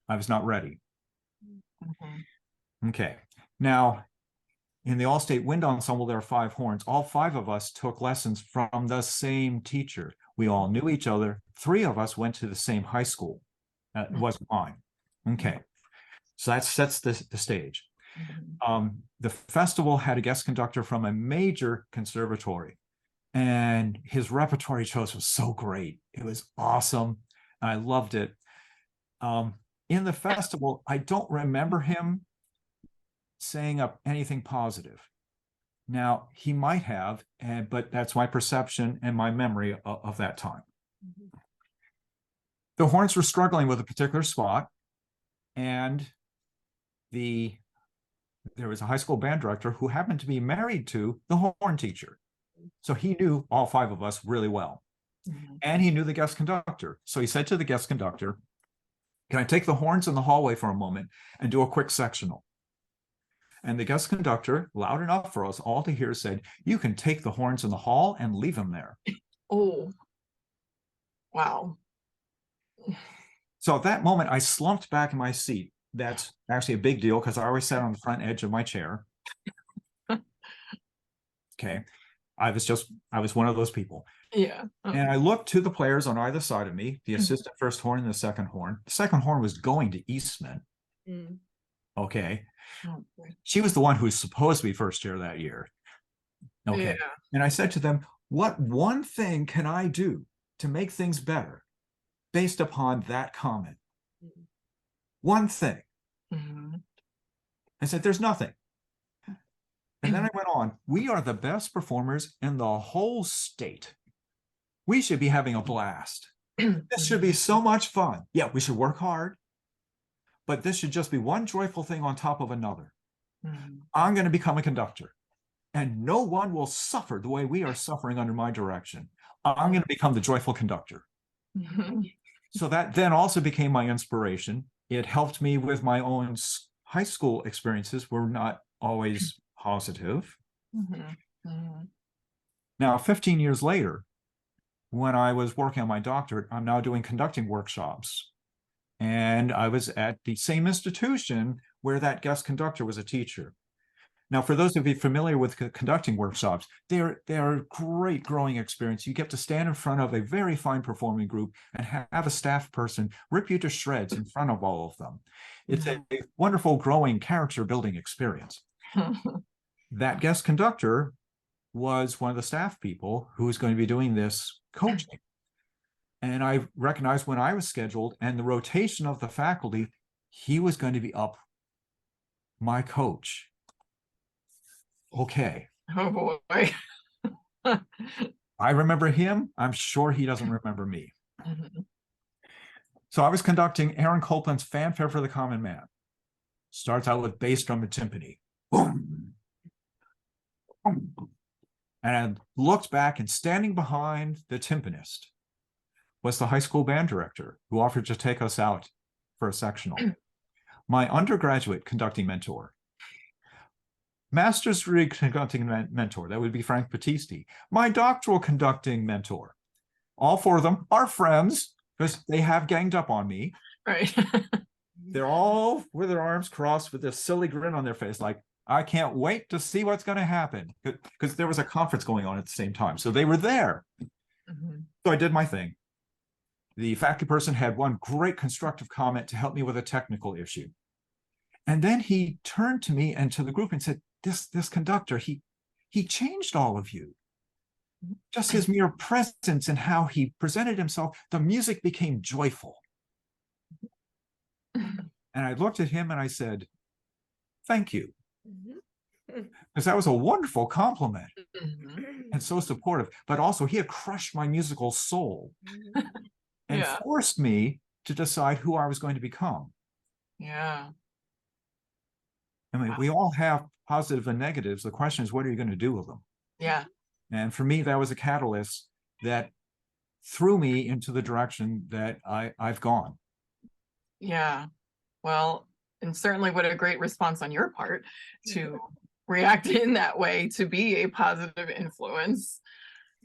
I was not ready. Okay. Now, in the All-State Wind Ensemble, there are 5 horns. All 5 of us took lessons from the same teacher. We all knew each other. 3 of us went to the same high school. It wasn't mine. Okay. So that sets the stage. The festival had a guest conductor from a major conservatory, and his repertory choice was so great. It was awesome. I loved it. In the festival, I don't remember him saying up anything positive. Now, he might have, but that's my perception and my memory of that time. The horns were struggling with a particular spot, and there was a high school band director who happened to be married to the horn teacher. So he knew all 5 of us really well. And he knew the guest conductor. So he said to the guest conductor, "Can I take the horns in the hallway for a moment and do a quick sectional?" And the guest conductor, loud enough for us all to hear, said, "You can take the horns in the hall and leave them there." Oh, wow. So at that moment, I slumped back in my seat. That's actually a big deal because I always sat on the front edge of my chair. Okay. I was one of those people. Yeah. And I looked to the players on either side of me, the assistant first horn and the second horn. The second horn was going to Eastman. Okay. Oh, She was the one who was supposed to be first chair that year. Okay. yeah. And I said to them, "What one thing can I do to make things better based upon that comment? One thing." I said, "There's nothing." And then I went on, "We are the best performers in the whole state. We should be having a blast. This should be so much fun. Yeah, we should work hard, but this should just be one joyful thing on top of another. I'm going to become a conductor, and no one will suffer the way we are suffering under my direction. I'm going to become the joyful conductor." So that then also became my inspiration. It helped me with my own high school experiences were not always positive. Now, 15 years later, when I was working on my doctorate, I'm now doing conducting workshops. And I was at the same institution where that guest conductor was a teacher. Now, for those of you familiar with conducting workshops, they're a great growing experience. You get to stand in front of a very fine performing group and have a staff person rip you to shreds in front of all of them. It's a wonderful growing character building experience. That guest conductor was one of the staff people who was going to be doing this coaching. And I recognized when I was scheduled and the rotation of the faculty, he was going to be up my coach. Okay. Oh boy. I remember him. I'm sure he doesn't remember me. So I was conducting Aaron Copland's Fanfare for the Common Man. Starts out with bass drum and timpani. Boom. Boom. And I looked back, and standing behind the timpanist was the high school band director who offered to take us out for a sectional. My undergraduate conducting mentor. Master's degree conducting mentor, that would be Frank Battisti. My doctoral conducting mentor. All 4 of them are friends because they have ganged up on me. Right. They're all with their arms crossed with this silly grin on their face, like, I can't wait to see what's going to happen, because there was a conference going on at the same time. So they were there. So I did my thing. The faculty person had one great constructive comment to help me with a technical issue. And then he turned to me and to the group and said, this conductor, he changed all of you. Just his mere presence and how he presented himself, the music became joyful. And I looked at him and I said, thank you. Because that was a wonderful compliment and so supportive. But also he had crushed my musical soul and forced me to decide who I was going to become. Yeah. I mean, we all have positive and negatives. The question is, what are you going to do with them? Yeah. And for me, that was a catalyst that threw me into the direction that I've gone. Yeah. Well, and certainly what a great response on your part to react in that way, to be a positive influence.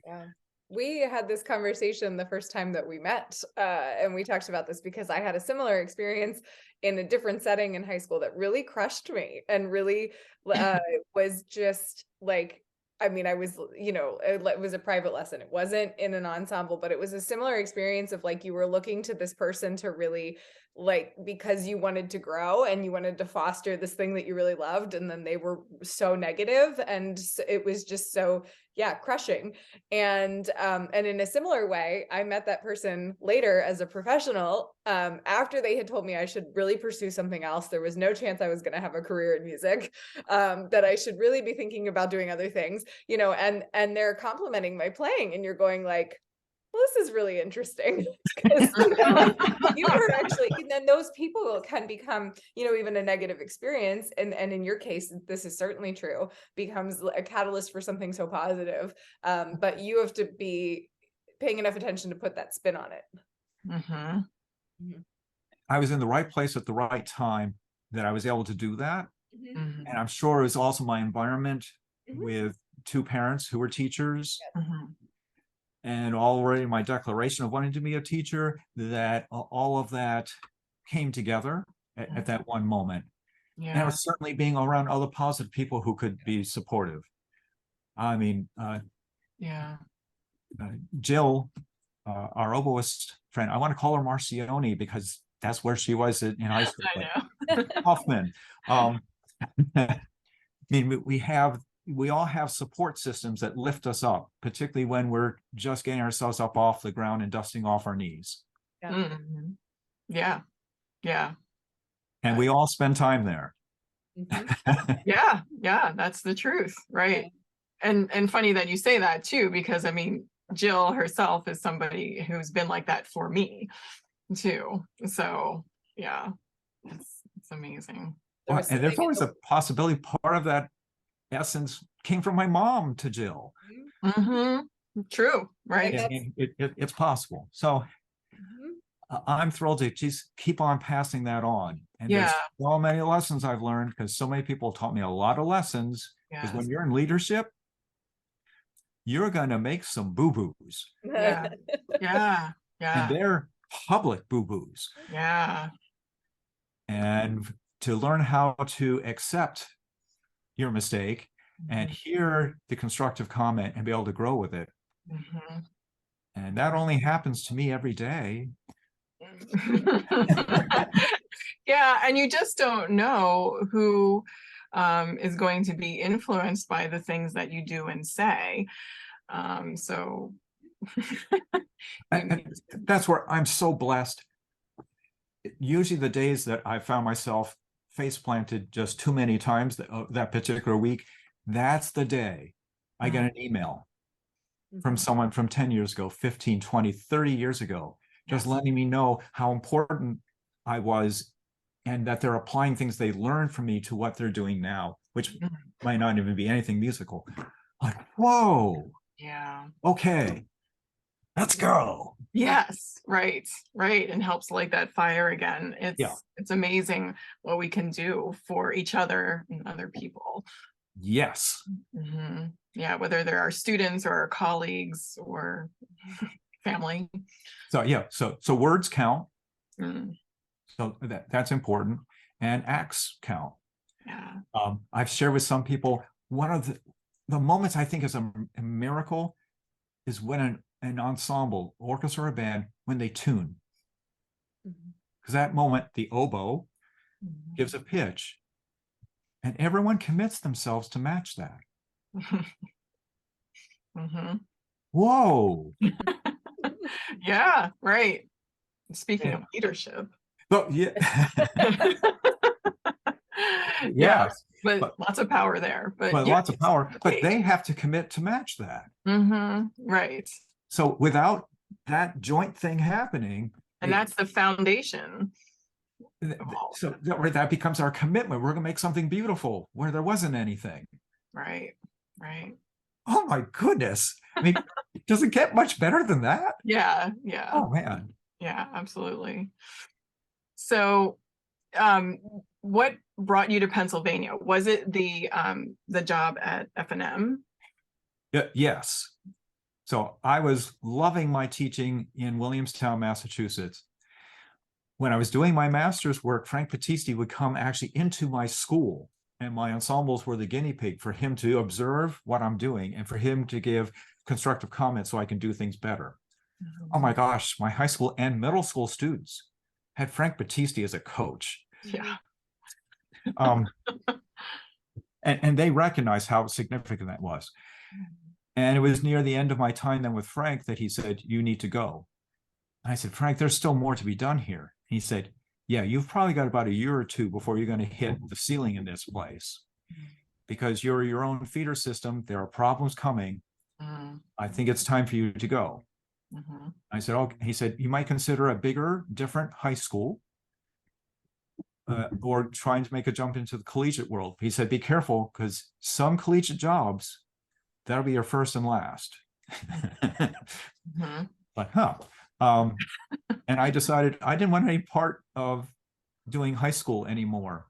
Yeah. We had this conversation the first time that we met, and we talked about this because I had a similar experience in a different setting in high school that really crushed me and really was just like, I mean, I was, you know, it was a private lesson. It wasn't in an ensemble, but it was a similar experience of like, you were looking to this person to really like, because you wanted to grow and you wanted to foster this thing that you really loved. And then they were so negative, and it was just so, yeah, crushing. And in a similar way, I met that person later as a professional, after they had told me I should really pursue something else. There was no chance I was going to have a career in music, that I should really be thinking about doing other things, you know, and they're complimenting my playing, and you're going like, well, this is really interesting. Because you were actually, and then those people can become, you know, even a negative experience. And in your case, this is certainly true, becomes a catalyst for something so positive. But you have to be paying enough attention to put that spin on it. Mm-hmm. I was in the right place at the right time that I was able to do that. Mm-hmm. And I'm sure it was also my environment Mhm. with two parents who were teachers. Mm-hmm. And already my declaration of wanting to be a teacher, that all of that came together at that one moment. And it Yeah. was certainly being around other positive people who could be supportive. I mean, Yeah. Jill, our oboist friend, I want to call her Marcioni because that's where she was in high school. I But know. Hoffman. I mean, we all have support systems that lift us up, particularly when we're just getting ourselves up off the ground and dusting off our knees. Yeah. Mm-hmm. Yeah. Yeah. And we all spend time there. Mhm. Yeah. Yeah. That's the truth. Right. And funny that you say that too, because I mean, Jill herself is somebody who's been like that for me too. So yeah, it's amazing. There was And there's something in always the- a possibility part of that essence came from my mom to Jill. Mm-hmm. True. Right. And I mean, it's possible. So Mhm. I'm thrilled to just keep on passing that on. And there's Yeah. so many lessons I've learned because so many people taught me a lot of lessons. Because when Yes. you're in leadership, you're going to make some boo-boos. Yeah. Yeah. And Yeah. they're public boo-boos. Yeah. And to learn how to accept your mistake and hear the constructive comment and be able to grow with it. Mm-hmm. And that only happens to me every day. Yeah, and you just don't know who is going to be influenced by the things that you do and say. So And that's where I'm so blessed. Usually the days that I found myself face planted just too many times that particular week, that's the day I get an email from someone from 10 years ago, 15, 20, 30 years ago, just letting me know how important I was and that they're applying things they learned from me to what they're doing now, which might not even be anything musical. Like, whoa, yeah. okay, let's go. Yes, right, and helps light that fire again. It's amazing what we can do for each other and other people. Yes. Mm-hmm. Yeah, whether they're our students or our colleagues or family. So yeah, so words count. Mm. So that's important, and acts count. Yeah. I've shared with some people, one of the moments I think is a miracle is when an ensemble, orchestra or a band, when they tune. Because that moment, the oboe gives a pitch, and everyone commits themselves to match that. Whoa. Yeah, right. Speaking of leadership. But yeah. Yeah, but lots of power there. But lots of power. But they have to commit to match that. Right. So without that joint thing happening, and that's the foundation. So that becomes our commitment. We're going to make something beautiful where there wasn't anything. Right. Oh my goodness. I mean, Does it get much better than that? Yeah, yeah, Oh man. yeah, absolutely. So, what brought you to Pennsylvania? Was it the job at F&M? Yes. So I was loving my teaching in Williamstown, Massachusetts. When I was doing my master's work, Frank Battisti would come actually into my school, and my ensembles were the guinea pig for him to observe what I'm doing and for him to give constructive comments so I can do things better. Oh my gosh, my high school and middle school students had Frank Battisti as a coach. Yeah. And they recognized how significant that was. And it was near the end of my time then with Frank that he said, you need to go. And I said, Frank, there's still more to be done here. He said, yeah, you've probably got about a year or two before you're going to hit the ceiling in this place because you're your own feeder system. There are problems coming. I think it's time for you to go. I said, okay. He said, you might consider a bigger, different high school or trying to make a jump into the collegiate world. He said, be careful because some collegiate jobs, that'll be your first and last. But and I decided I didn't want any part of doing high school anymore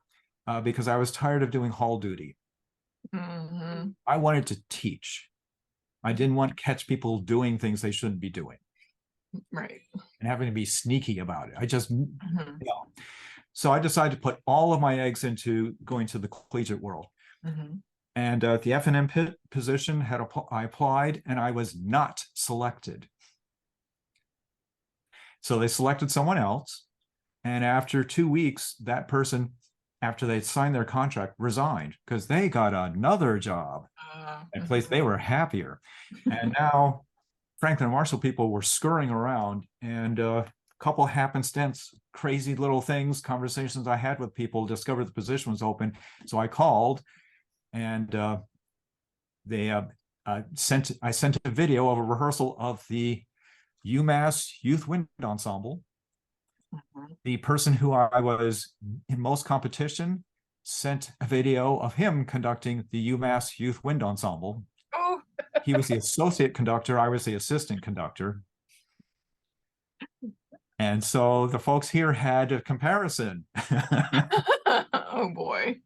because I was tired of doing hall duty. I wanted to teach. I didn't want to catch people doing things they shouldn't be doing. Right. And having to be sneaky about it. I just, So I decided to put all of my eggs into going to the collegiate world. And the F&M position I applied and I was not selected. So they selected someone else. And after 2 weeks, that person, after they signed their contract, resigned because they got another job at a place they were happier. And now Franklin Marshall people were scurrying around, and a couple happenstance, crazy little things, conversations I had with people, discovered the position was open. So I called, and I sent a video of a rehearsal of the UMass Youth Wind Ensemble. The person who I was in most competition sent a video of him conducting the UMass Youth Wind Ensemble. Oh. He was the associate conductor. I was the assistant conductor. And so the folks here had a comparison. Oh boy.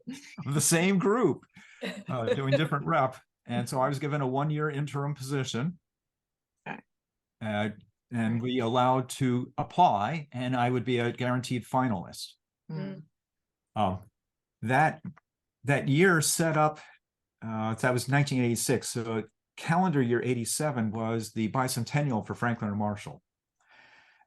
Of the same group doing different rep. And so I was given a 1-year interim position. And we allowed to apply, and I would be a guaranteed finalist. That year set up, that was 1986. So calendar year 87 was the bicentennial for Franklin and Marshall.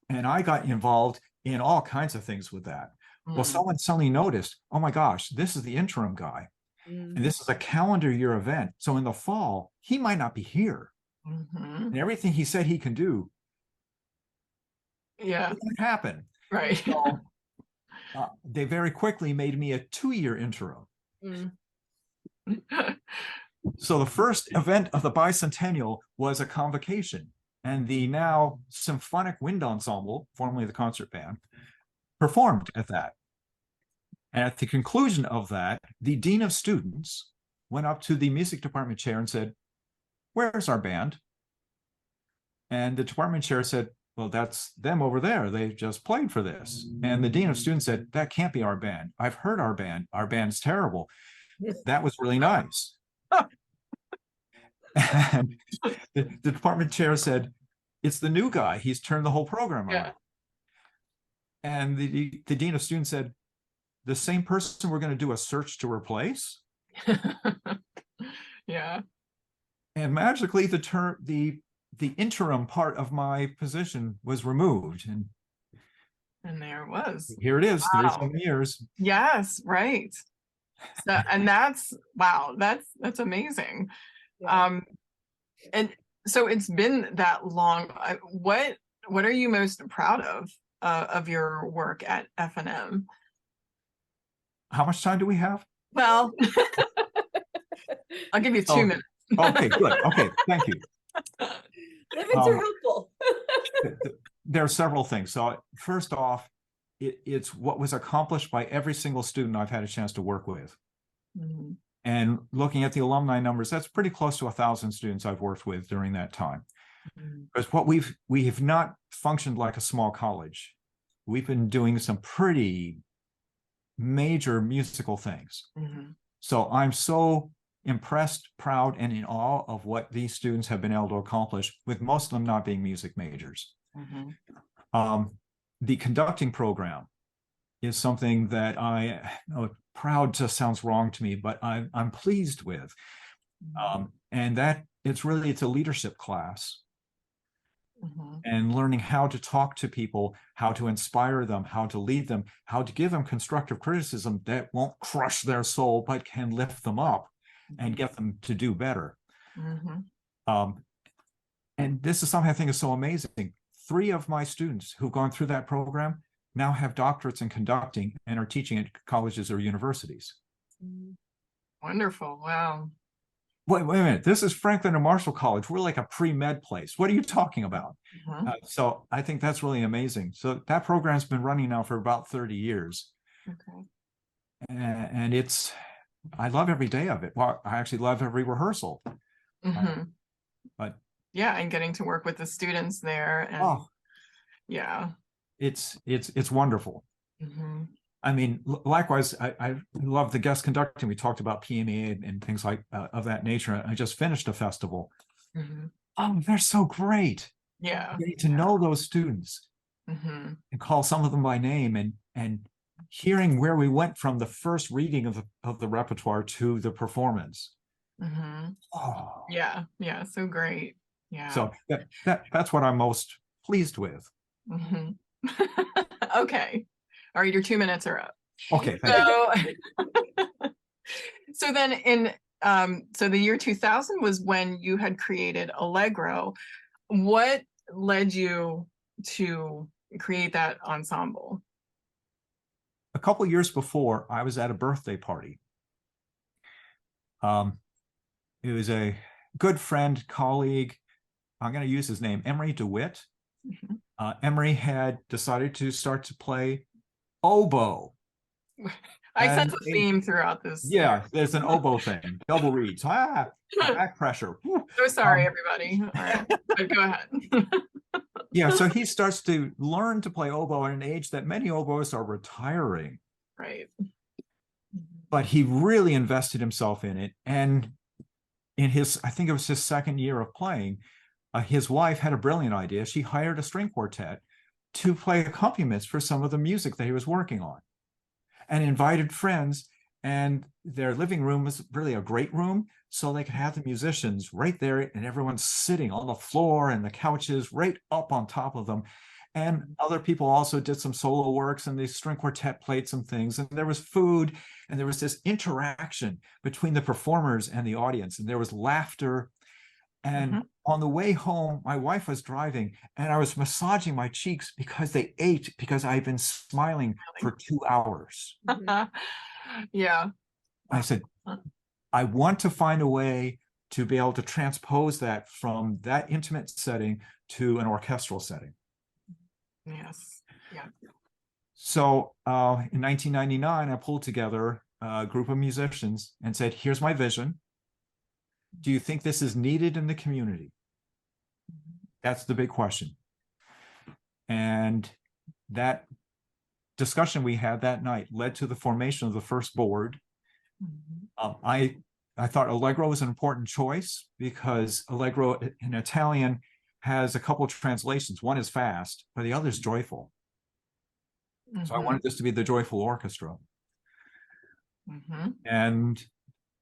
And I got involved in all kinds of things with that. Well, someone suddenly noticed, oh my gosh, this is the interim guy. And this is a calendar year event. So in the fall, he might not be here. And everything he said he can do, didn't happen. Right. So, they very quickly made me a 2-year interim. So the first event of the bicentennial was a convocation, and the now Symphonic Wind Ensemble, formerly the concert band, performed at that. And at the conclusion of that, the dean of students went up to the music department chair and said, "Where's our band?" And the department chair said, "Well, that's them over there. They just played for this." And the dean of students said, "That can't be our band. I've heard our band. Our band's terrible. That was really nice." And the department chair said, "It's the new guy. He's turned the whole program around." And the dean of students said, "The same person we're going to do a search to replace?" Yeah. And magically the interim part of my position was removed, and there it was. here it is. Wow. 37 years. Yes, right. So, and that's wow, that's amazing. And so it's been that long. What are you most proud of your work at F&M? How much time do we have? Well, I'll give you 2 minutes. Okay, good. Okay, thank you. Limits are helpful. There are several things. So first off, it's what was accomplished by every single student I've had a chance to work with. And looking at the alumni numbers, that's pretty close to 1,000 students I've worked with during that time. Because we have not functioned like a small college. We've been doing some pretty major musical things. So I'm so impressed, proud, and in awe of what these students have been able to accomplish, with most of them not being music majors. The conducting program is something that proud just sounds wrong to me, but I'm pleased with. And that it's a leadership class. And learning how to talk to people, how to inspire them, how to lead them, how to give them constructive criticism that won't crush their soul, but can lift them up and get them to do better. And this is something I think is so amazing. 3 of my students who've gone through that program now have doctorates in conducting and are teaching at colleges or universities. Wonderful. Wow. Wait a minute. This is Franklin and Marshall College. We're like a pre-med place. What are you talking about? So I think that's really amazing. So that program's been running now for about 30 years. And I love every day of it. Well, I actually love every rehearsal. But yeah, and getting to work with the students there. And yeah, it's wonderful. I mean, likewise, I love the guest conducting. We talked about PMA and things like of that nature. I just finished a festival. Oh, they're so great. Yeah. Getting to know those students and call some of them by name and hearing where we went from the first reading of the repertoire to the performance. Oh. Yeah. Yeah. So great. Yeah. So that's what I'm most pleased with. Okay. All right, your 2 minutes are up. Okay. So then in so the year 2000 was when you had created Allegro. What led you to create that ensemble? A couple years before, I was at a birthday party. It was a good friend, colleague. I'm going to use his name, Emery DeWitt. Emery had decided to start to play oboe. I sense a theme throughout this. Yeah, there's an oboe thing, double reeds, back pressure. So sorry, everybody. All right, but go ahead. Yeah, so he starts to learn to play oboe at an age that many oboists are retiring. Right. But he really invested himself in it. And in I think it was his 2nd year of playing, his wife had a brilliant idea. She hired a string quartet to play accompaniments for some of the music that he was working on, and invited friends. And their living room was really a great room, so they could have the musicians right there, and everyone's sitting on the floor and the couches right up on top of them. And other people also did some solo works, and the string quartet played some things, and there was food, and there was this interaction between the performers and the audience, and there was laughter. And on the way home, my wife was driving, and I was massaging my cheeks because they ached, because I've been smiling for 2 hours. Yeah. I said, I want to find a way to be able to transpose that from that intimate setting to an orchestral setting. Yes. Yeah. So in 1999, I pulled together a group of musicians and said, here's my vision. Do you think this is needed in the community? That's the big question. And that discussion we had that night led to the formation of the first board. I thought Allegro was an important choice because Allegro in Italian has a couple of translations. One is fast, but the other is joyful. So I wanted this to be the joyful orchestra. And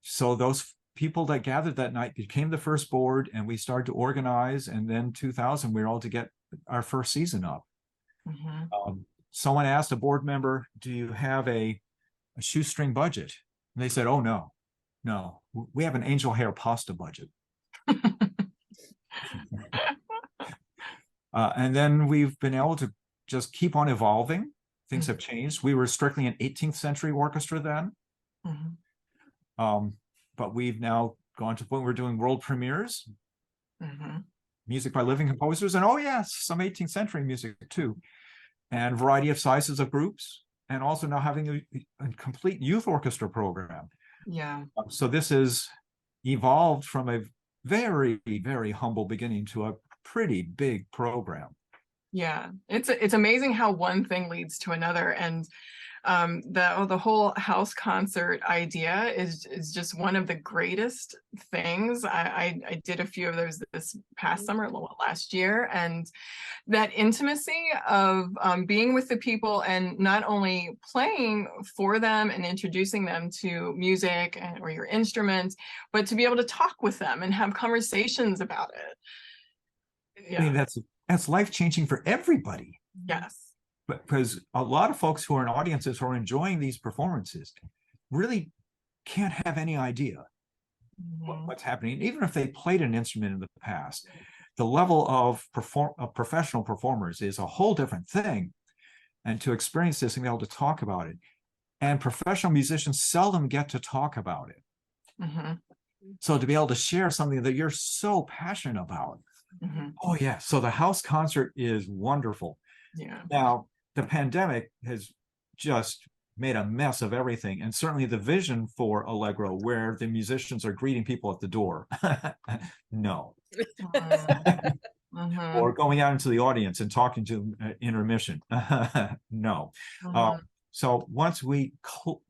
so those people that gathered that night became the first board, and we started to organize. And then 2000, we were all to get our first season up. Someone asked a board member, do you have a shoestring budget? And they said, oh, no, we have an angel hair pasta budget. And then we've been able to just keep on evolving. Things have changed. We were strictly an 18th century orchestra then. But we've now gone to the point where we're doing world premieres, music by living composers, and oh yes, some 18th century music too, and a variety of sizes of groups, and also now having a complete youth orchestra program. Yeah. So this has evolved from a very, very humble beginning to pretty big program. Yeah, it's amazing how one thing leads to another, and the whole house concert idea is just one of the greatest things. I did a few of those this past summer, last year, and that intimacy of being with the people and not only playing for them and introducing them to music or your instruments, but to be able to talk with them and have conversations about it. I mean, that's life-changing for everybody. Yes. Because a lot of folks who are in audiences who are enjoying these performances really can't have any idea what's happening. Even if they played an instrument in the past, the level of professional performers is a whole different thing. And to experience this and be able to talk about it. And professional musicians seldom get to talk about it. So to be able to share something that you're so passionate about. Oh, yeah. So the house concert is wonderful. Yeah. Now, the pandemic has just made a mess of everything. And certainly the vision for Allegro, where the musicians are greeting people at the door. No. Or going out into the audience and talking to them intermission. No. So once we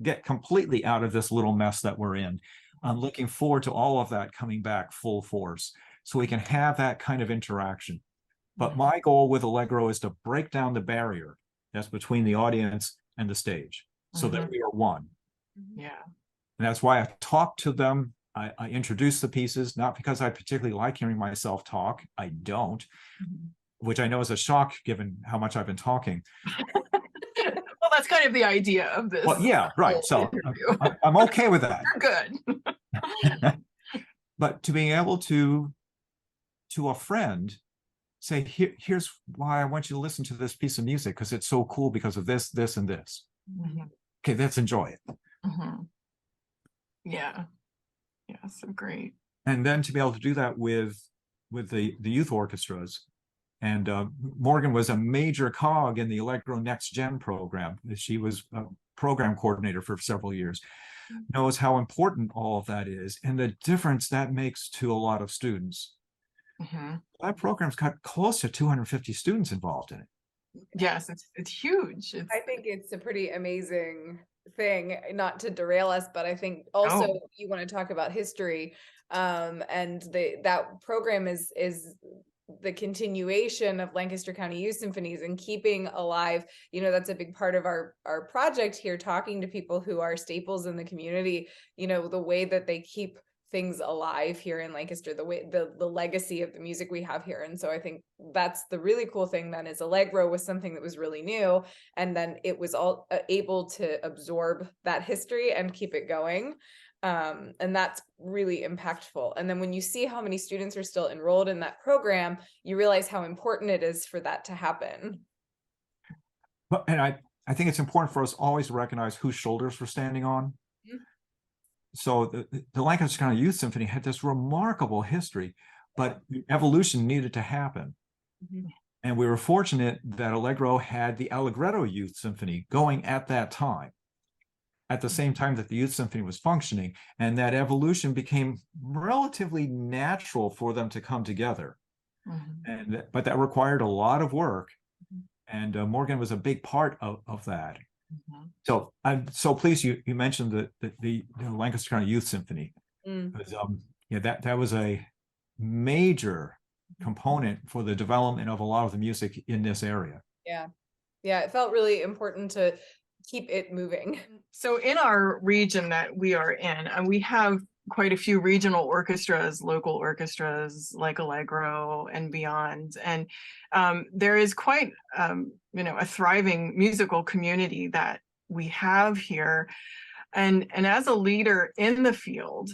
get completely out of this little mess that we're in, I'm looking forward to all of that coming back full force so we can have that kind of interaction. But my goal with Allegro is to break down the barrier that's between the audience and the stage so that we are one. Yeah. And that's why I talk to them. I introduce the pieces, not because I particularly like hearing myself talk. I don't, which I know is a shock given how much I've been talking. Well, that's kind of the idea of this. Well, yeah, right. So I'm okay with that. Good. But to being able to a friend, say, here's why I want you to listen to this piece of music, because it's so cool because of this, this, and this. Okay, let's enjoy it. Yeah. Yeah, so great. And then to be able to do that with the youth orchestras. And Morgan was a major cog in the Allegro Next Gen program. She was a program coordinator for several years, knows how important all of that is and the difference that makes to a lot of students. That program's got close to 250 students involved in it. Yes, it's huge. I think it's a pretty amazing thing, not to derail us, but I think also you want to talk about history, and that program is the continuation of Lancaster County Youth Symphonies and keeping alive. That's a big part of our project here, talking to people who are staples in the community, the way that they keep things alive here in Lancaster, the way the legacy of the music we have here. And so I think that's the really cool thing then, is Allegro was something that was really new, and then it was all able to absorb that history and keep it going. And that's really impactful. And then when you see how many students are still enrolled in that program, you realize how important it is for that to happen. But and I think it's important for us always to recognize whose shoulders we're standing on. So the Lancaster County Youth Symphony had this remarkable history, but evolution needed to happen. And we were fortunate that Allegro had the Allegretto Youth Symphony going at that time, at the same time that the Youth Symphony was functioning, and that evolution became relatively natural for them to come together. But that required a lot of work, and Morgan was a big part of that. So I'm so pleased you mentioned the Lancaster County Youth Symphony, because that was a major component for the development of a lot of the music in this area. Yeah, it felt really important to keep it moving. So in our region that we are in, we have quite a few regional orchestras, local orchestras like Allegro and beyond. And there is quite, a thriving musical community that we have here. And as a leader in the field,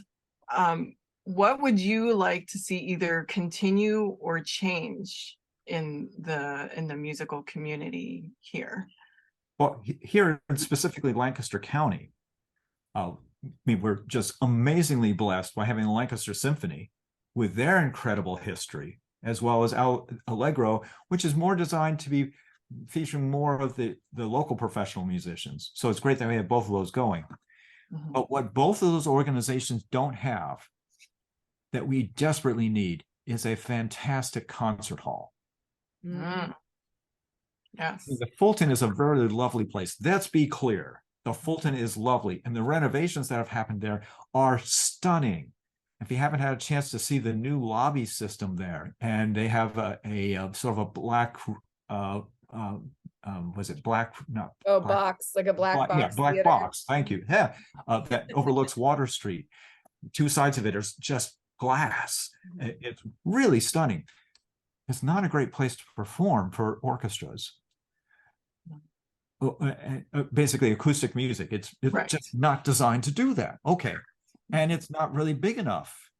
what would you like to see either continue or change in the musical community here? Well, here specifically Lancaster County, we're just amazingly blessed by having the Lancaster Symphony with their incredible history, as well as Allegro, which is more designed to be featuring more of the local professional musicians. So it's great that we have both of those going. But what both of those organizations don't have, that we desperately need, is a fantastic concert hall. Mm. Yes. The Fulton is a very lovely place. Let's be clear. The Fulton is lovely, and the renovations that have happened there are stunning. If you haven't had a chance to see the new lobby system there, and they have a sort of a black, was it black? No. Oh, black, box, like a black box. yeah, black theater. box. Thank you. Yeah, that overlooks Water Street. Two sides of it are just glass. It's really stunning. It's not a great place to perform for orchestras. Basically acoustic music. It's Right. just not designed to do that. Okay. And it's not really big enough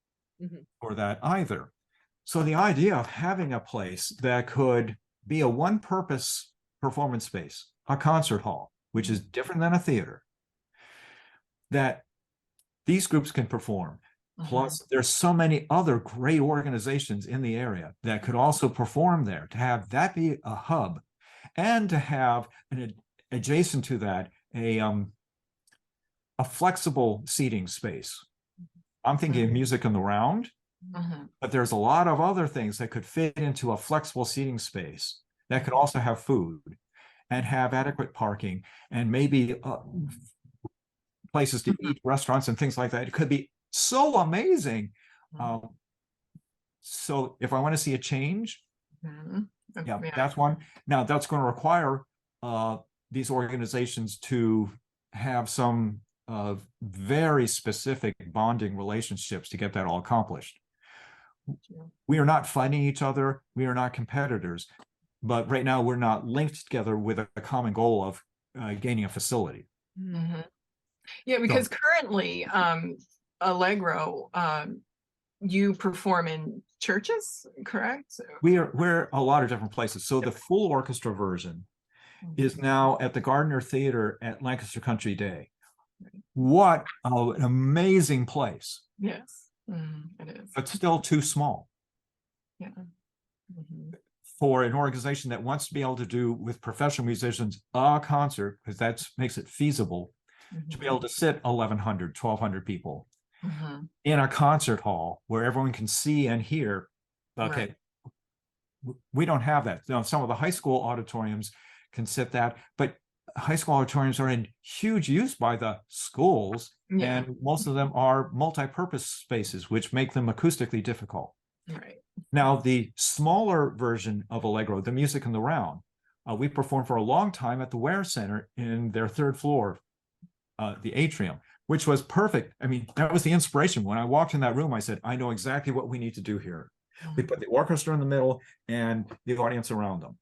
for that either. So the idea of having a place that could be a one-purpose performance space, a concert hall, which is different than a theater, that these groups can perform. Plus, there's so many other great organizations in the area that could also perform there. To have that be a hub, and to have adjacent to that a flexible seating space. I'm thinking of music in the round, but there's a lot of other things that could fit into a flexible seating space that could also have food and have adequate parking and maybe places to eat, restaurants and things like that. It could be so amazing. So if I want to see a change, yeah, that's one. Now that's going to require these organizations to have some very specific bonding relationships to get that all accomplished. We are not fighting each other. We are not competitors. But right now we're not linked together with a common goal of gaining a facility. Yeah, because currently Allegro, you perform in churches, correct? We're a lot of different places. So the full orchestra version is now at the Gardner Theater at Lancaster Country Day. What an amazing place. Yes, it is. But still too small. Yeah. For an organization that wants to be able to do with professional musicians a concert, because that makes it feasible, to be able to sit 1,100, 1,200 people in a concert hall where everyone can see and hear. Okay, we don't have that. Now, some of the high school auditoriums can sit that, but high school auditoriums are in huge use by the schools, and most of them are multi-purpose spaces, which make them acoustically difficult. Right. Now, the smaller version of Allegro, the Music in the Round, we performed for a long time at the Ware Center in their third floor, the atrium, which was perfect. I mean, that was the inspiration. When I walked in that room, I said, I know exactly what we need to do here. We put the orchestra in the middle and the audience around them.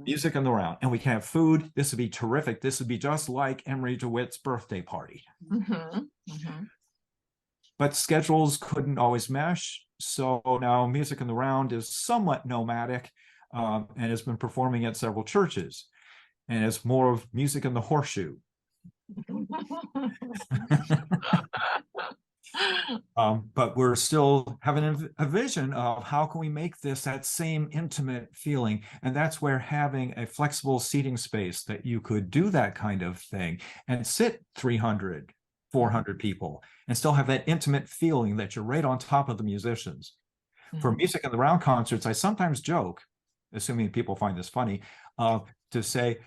Music in the round, and we can have food. This would be terrific. This would be just like Emery DeWitt's birthday party. But schedules couldn't always mesh. So now Music in the Round is somewhat nomadic and has been performing at several churches. And it's more of music in the horseshoe. But we're still having a vision of how can we make this that same intimate feeling. And that's where having a flexible seating space that you could do that kind of thing and sit 300, 400 people and still have that intimate feeling that you're right on top of the musicians. For Music in the Round concerts, I sometimes joke, assuming people find this funny, to say,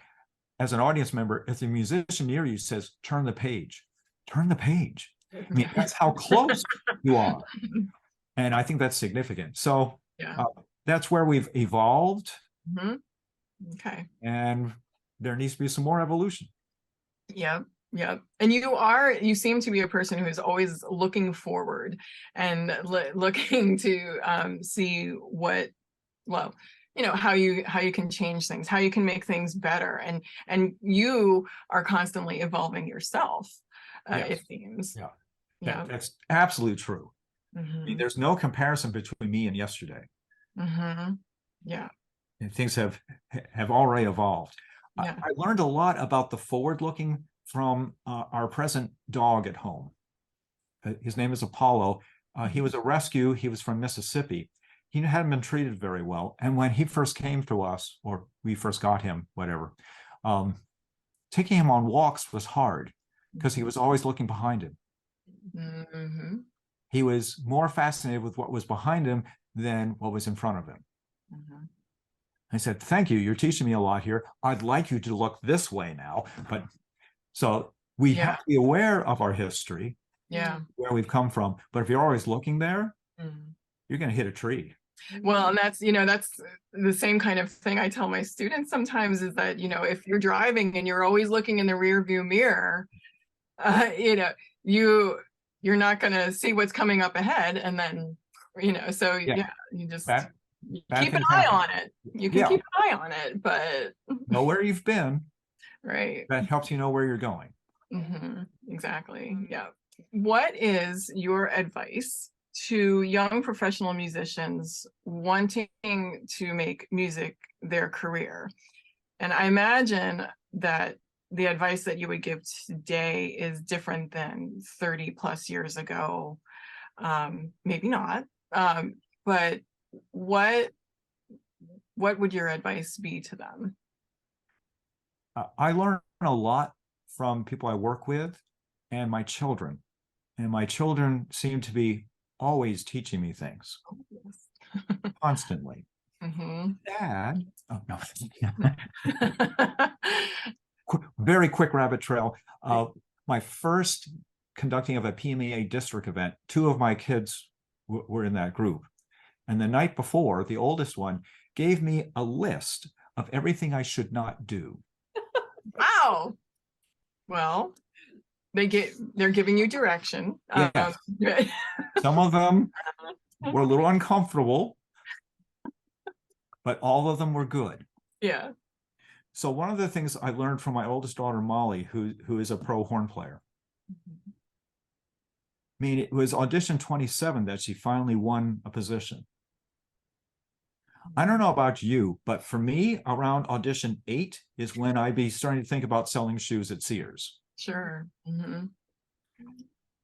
as an audience member, if the musician near you says, turn the page, turn the page. I mean, that's how close you are. And I think that's significant. So that's where we've evolved. Okay. And there needs to be some more evolution. Yeah. Yeah. And you seem to be a person who is always looking forward and looking to see what, well, you know, how you can change things, how you can make things better. And you are constantly evolving yourself, it seems. Yeah. That's absolutely true. I mean, there's no comparison between me and yesterday. Yeah. And things have already evolved. I learned a lot about the forward-looking from our present dog at home. His name is Apollo. He was a rescue. He was from Mississippi. He hadn't been treated very well. And when he first came to us, or we first got him, whatever, taking him on walks was hard because he was always looking behind him. He was more fascinated with what was behind him than what was in front of him. Mm-hmm. I said, thank you. You're teaching me a lot here. I'd like you to look this way now. But so we have to be aware of our history, where we've come from. But if you're always looking there, you're going to hit a tree. Well, and that's, that's the same kind of thing I tell my students sometimes, is that, if you're driving and you're always looking in the rear view mirror, you're not going to see what's coming up ahead. And then, so you just keep an eye on it. You can keep an eye on it, but know where you've been. Right. That helps you know where you're going. Exactly. Yeah. What is your advice to young professional musicians wanting to make music their career? And I imagine that the advice that you would give today is different than 30 plus years ago. Maybe not. But what would your advice be to them? I learn a lot from people I work with and my children. And my children seem to be always teaching me things. Constantly. Dad, oh no. Very quick rabbit trail. My first conducting of a PMEA district event, 2 of my kids were in that group. And the night before, the oldest one gave me a list of everything I should not do. Wow. Well, they're giving you direction. Yes. Some of them were a little uncomfortable, but all of them were good. Yeah. So one of the things I learned from my oldest daughter, Molly, who is a pro horn player. I mean, it was audition 27 that she finally won a position. I don't know about you, but for me, around audition 8 is when I'd be starting to think about selling shoes at Sears. Sure.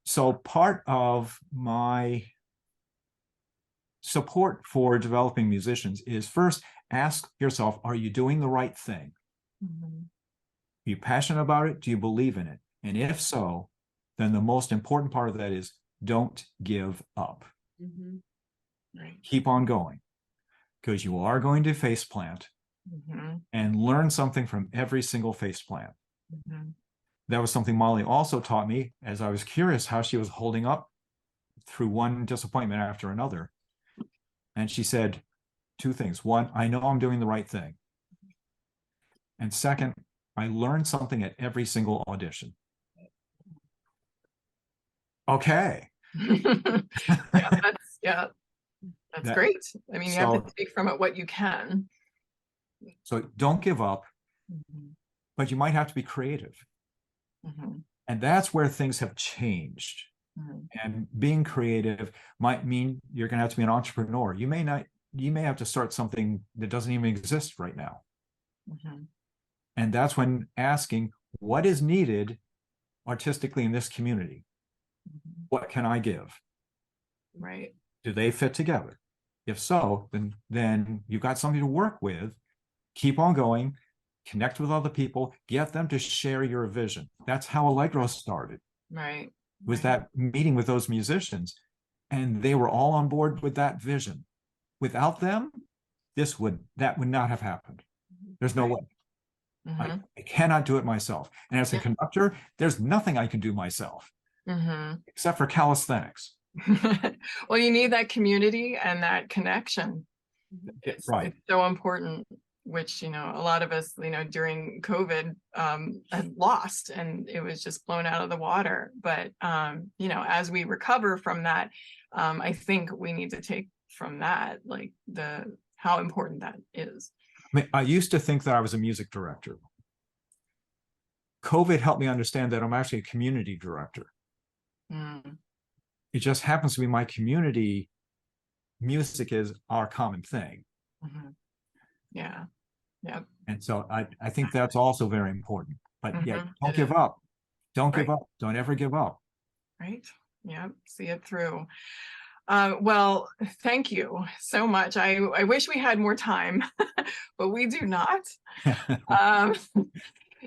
So part of my support for developing musicians is first ask yourself, are you doing the right thing? Are you passionate about it? Do you believe in it? And if so, then the most important part of that is don't give up. Right. Keep on going, because you are going to face plant and learn something from every single face plant. That was something Molly also taught me, as I was curious how she was holding up through one disappointment after another. And she said 2 things. 1, I know I'm doing the right thing. And second, I learned something at every single audition. Okay. That's great. I mean, you have to take from it what you can. So don't give up, but you might have to be creative. And that's where things have changed. And being creative might mean you're going to have to be an entrepreneur. You may have to start something that doesn't even exist right now. And that's when asking what is needed artistically in this community. What can I give? Right. Do they fit together? If so, then you've got something to work with. Keep on going, connect with other people, get them to share your vision. That's how Allegro started. Right. Was that meeting with those musicians, and they were all on board with that vision. Without them, that would not have happened. There's no way. I cannot do it myself. And as a conductor, there's nothing I can do myself except for calisthenics. Well, you need that community and that connection. It's so important, which, a lot of us, during COVID had lost, and it was just blown out of the water. But, as we recover from that, I think we need to take from that, like how important that is. I used to think that I was a music director. COVID helped me understand that I'm actually a community director. It just happens to be my community. Music is our common thing. Yeah. Yep. And so I think that's also very important. But don't give up. Don't give up. Don't ever give up. Right. Yeah. See it through. Well, thank you so much. I wish we had more time, but we do not.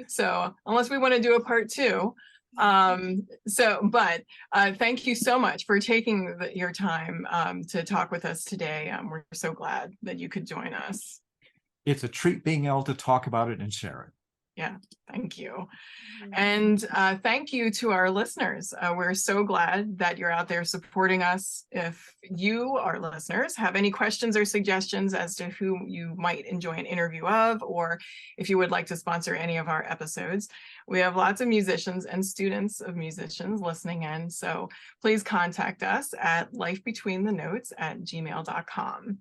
So unless we want to do a part 2, But thank you so much for taking your time to talk with us today. We're so glad that you could join us. It's a treat being able to talk about it and share it. Yeah, thank you. And thank you to our listeners. We're so glad that you're out there supporting us. If you, our listeners, have any questions or suggestions as to who you might enjoy an interview of, or if you would like to sponsor any of our episodes, we have lots of musicians and students of musicians listening in. So please contact us at lifebetweenthenotes@gmail.com.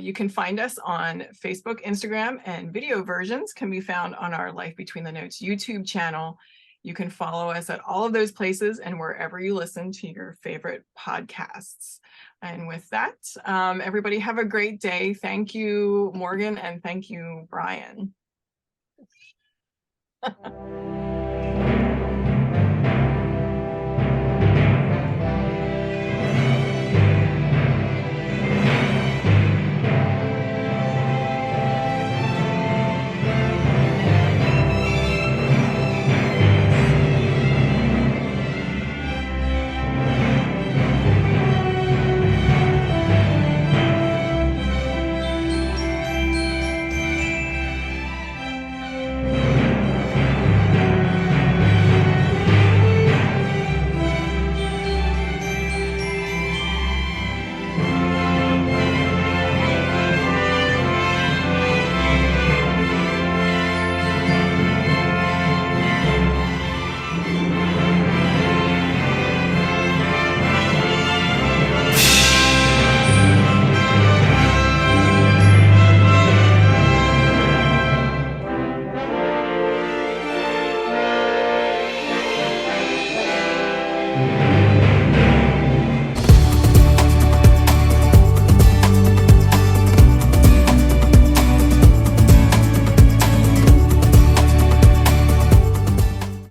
You can find us on Facebook, Instagram, and video versions can be found on our Life Between the Notes YouTube channel. You can follow us at all of those places and wherever you listen to your favorite podcasts. And with that, everybody have a great day. Thank you, Morgan, and thank you, Brian.